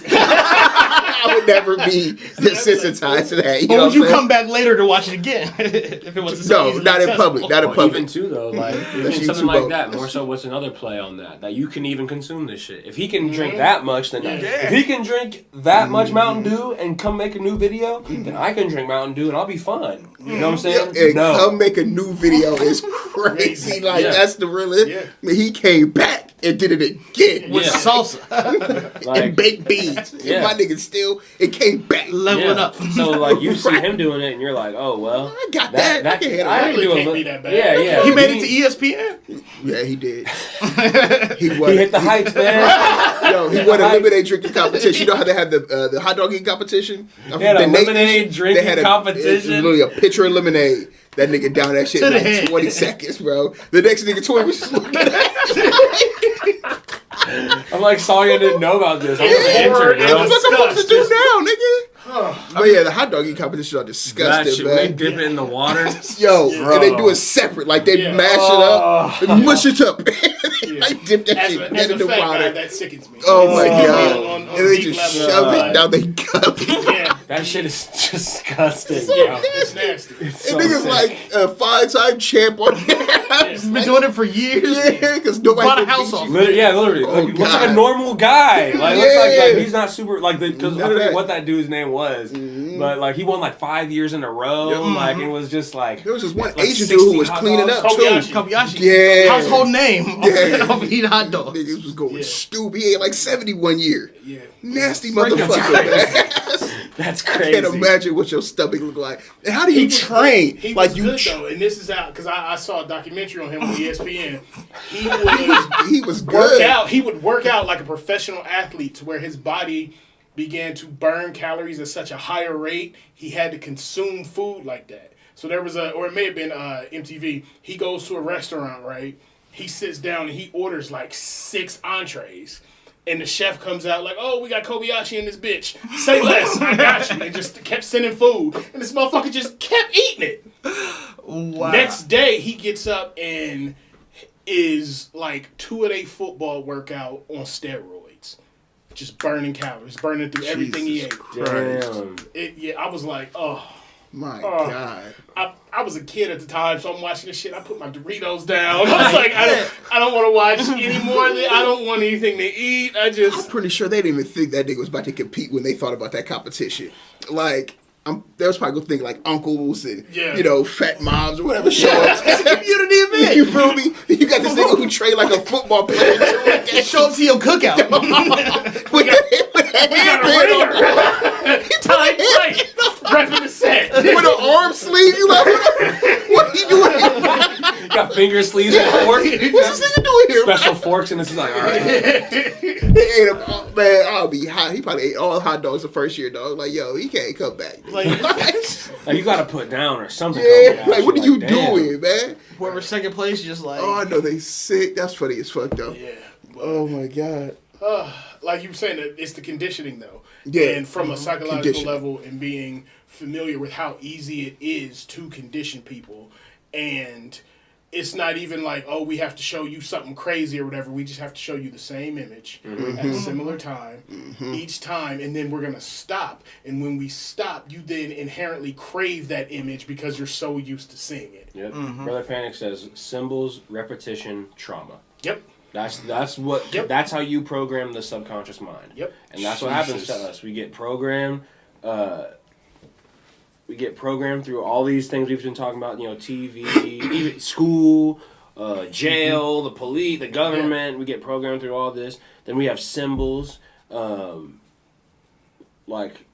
I would never be desensitized to that. But would you come back later to watch it again if it was No, not in public. Not in public. Even too though, like even something like that. More so, what's another play on that you can even consume this shit. If he can drink that much, then if he can drink that much Mountain Dew and come make a new video, then I can drink Mountain Dew and I'll be fine. You know what I'm saying? And come make a new video is crazy. Like that's the realest. I mean, he came back and did it again with salsa and baked beans. My nigga still it came back leveling up. So like you see him doing it and you're like, oh well, I got that. I can I really can't be that bad. Yeah. He made it to ESPN. Yeah, he did. He hit the heights, man. Yo, he won a lemonade drinking competition. You know how they had the hot dog eating competition? They had a lemonade drinking competition. Literally a pitcher of lemonade. That nigga down that shit in like 20 seconds, bro. The next nigga 20 was just looking at that. I'm like, sorry I didn't know about this. I'm What the fuck I'm supposed to do now, nigga? But yeah, the hot dog eating competitions are disgusting, man. They dip it in the water. Yo, and they do it separate. Like they mash it up and mush it up. They dip that shit in the water. That sickens me. Oh my god. And they just shove it down their gut. That shit is disgusting. It's nasty. And niggas like a 5-time champ on there. He's been doing it for years. Yeah, because nobody bought a house off. Literally. Like, looks like a normal guy. Like looks like he's not super like because I forget what that dude's name was, but like he won like 5 years in a row. Like it was just like there was this one Asian dude who was cleaning up too. Kobayashi. Yeah, household name. Of eating hot dogs. Niggas was going stupid. He ate like 71 year. Yeah, nasty motherfucker. Man. That's crazy. I can't imagine what your stomach look like. And how do you train? He like was you good though, and this is out because I saw a documentary on him on ESPN. He was good. He would work out like a professional athlete to where his body began to burn calories at such a higher rate. He had to consume food like that. So there was or it may have been MTV. He goes to a restaurant, right? He sits down and he orders like 6 entrees. And the chef comes out like, oh, we got Kobayashi in this bitch. Say less, I got you. And just kept sending food. And this motherfucker just kept eating it. Wow. Next day, he gets up and is like 2-a-day football workout on steroids. Just burning calories, burning through everything he ate. Damn. I was like, oh. My God. I was a kid at the time, so I'm watching this shit. I put my Doritos down. I was like, I don't want to watch any more of it. I don't want anything to eat. I'm pretty sure they didn't even think that nigga was about to compete when they thought about that competition. Like, they was probably gonna think like uncles and fat moms or whatever show up. It's a community event. You feel me? You got this nigga who trained like a football player. Show up to your cookout. with that headband on. Tight. Repping the set. With an arm sleeve. You like, what are you doing here? Got finger sleeves and forks. What's this nigga doing here? Special forks, and this is like, all right. Man, I'll be hot. He probably ate all hot dogs the first year, dog. Like, yo, he can't come back. Like you gotta put down or something. Yeah, like what are you doing, man? Whoever's second place, just like. Oh, I know they sick. That's funny as fuck, though. Yeah. Oh my God. Like you were saying, it's the conditioning though. Yeah. And from a psychological level, and being familiar with how easy it is to condition people, and it's not even like, oh, we have to show you something crazy or whatever. We just have to show you the same image at a similar time each time, and then we're gonna stop. And when we stop, you then inherently crave that image because you're so used to seeing it. Yep. Brother Panic says symbols, repetition, trauma. Yep. That's how you program the subconscious mind. Yep. And that's what happens to us. We get programmed. We get programmed through all these things we've been talking about. TV, even school, jail, the police, the government. Yeah. We get programmed through all this. Then we have symbols. Like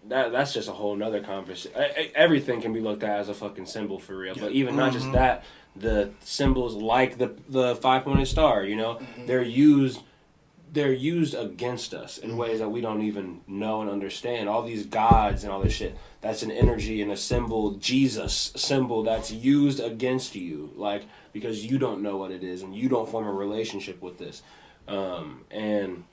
that's just a whole nother conversation. Everything can be looked at as a fucking symbol for real. But even not just that. The symbols like the 5-pointed star, they're used against us in ways that we don't even know and understand. All these gods and all this shit, that's an energy and a symbol, Jesus symbol that's used against you, like, because you don't know what it is and you don't form a relationship with this. And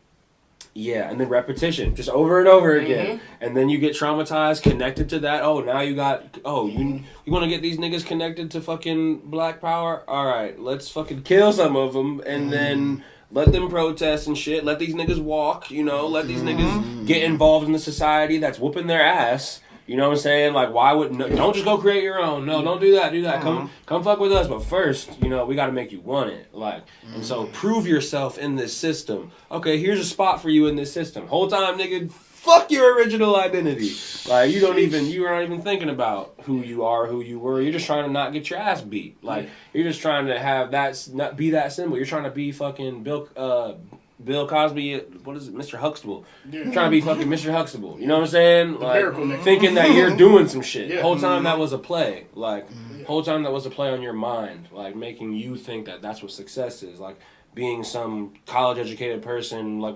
then repetition, just over and over again. And then you get traumatized, connected to that. Oh, now you want to get these niggas connected to fucking Black Power? All right, let's fucking kill some of them and then let them protest and shit. Let these niggas walk, let these niggas get involved in the society that's whooping their ass. You know what I'm saying? Like, why would don't just go create your own. No, don't do that. Do that. Come fuck with us. But first, we got to make you want it. Like, and so prove yourself in this system. Okay, here's a spot for you in this system. Whole time, nigga, fuck your original identity. Like, you aren't even thinking about who you are, who you were. You're just trying to not get your ass beat. Like, you're just trying to have that, not be that symbol. You're trying to be fucking Bill Cosby, what is it, Mr. Huxtable? Yeah. Trying to be fucking Mr. Huxtable. You know what I'm saying? Like, thinking that you're doing some shit. Yeah. Whole time that was a play. Like, whole time that was a play on your mind. Like, making you think that that's what success is. Like, being some college-educated person, like,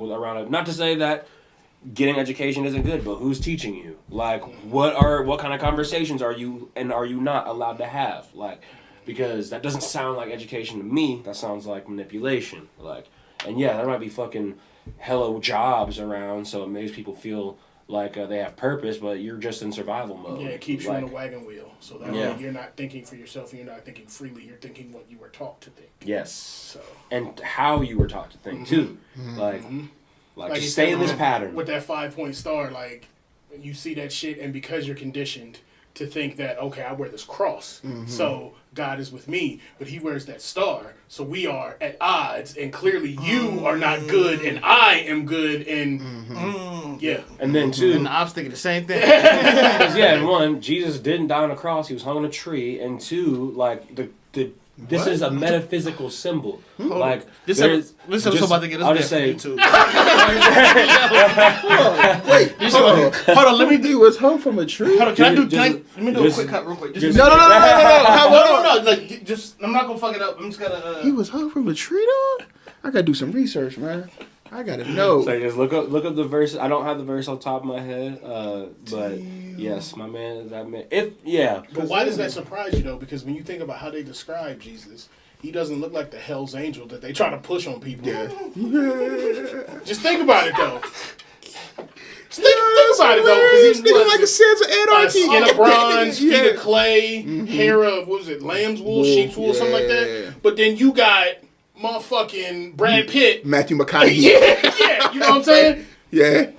not to say that getting education isn't good, but who's teaching you? Like, what kind of conversations are you not allowed to have? Like, because that doesn't sound like education to me. That sounds like manipulation. Like, and yeah, there might be fucking hello jobs around, so it makes people feel like they have purpose, but you're just in survival mode. Yeah, it keeps you on the wagon wheel. So that way you're not thinking for yourself and you're not thinking freely. You're thinking what you were taught to think. Yes. So. And how you were taught to think, too. Like just stay in this pattern. With that 5-point star, like, you see that shit, and because you're conditioned to think that, okay, I wear this cross, so God is with me, but he wears that star, so we are at odds, and clearly you are not good, and I am good, and And then two, and I was thinking the same thing. Because and one, Jesus didn't die on a cross; he was hung on a tree, and two, like this is a metaphysical symbol. Like this episode about to get us. I'll just say, YouTube. Wait, hold on. Let me do. He was hung from a tree. Hold on, let me do a quick cut, real quick. No. Like, I'm not gonna fuck it up. I'm just gonna. He was hung from a tree, dog. I gotta do some research, man. I gotta know. So just look up the verses. I don't have the verse on top of my head, but yes, my man is that man. But why does that surprise you though? Because when you think about how they describe Jesus, he doesn't look like the Hell's Angel that they try to push on people. Yeah. Just think about it though. Think about it though, because he's like a sense of anarchy. Skin of bronze, feet of clay, hair of lamb's wool, sheep's wool, something like that. But then you got motherfucking Brad Pitt, Matthew McConaughey. yeah, you know what I'm saying? Yeah.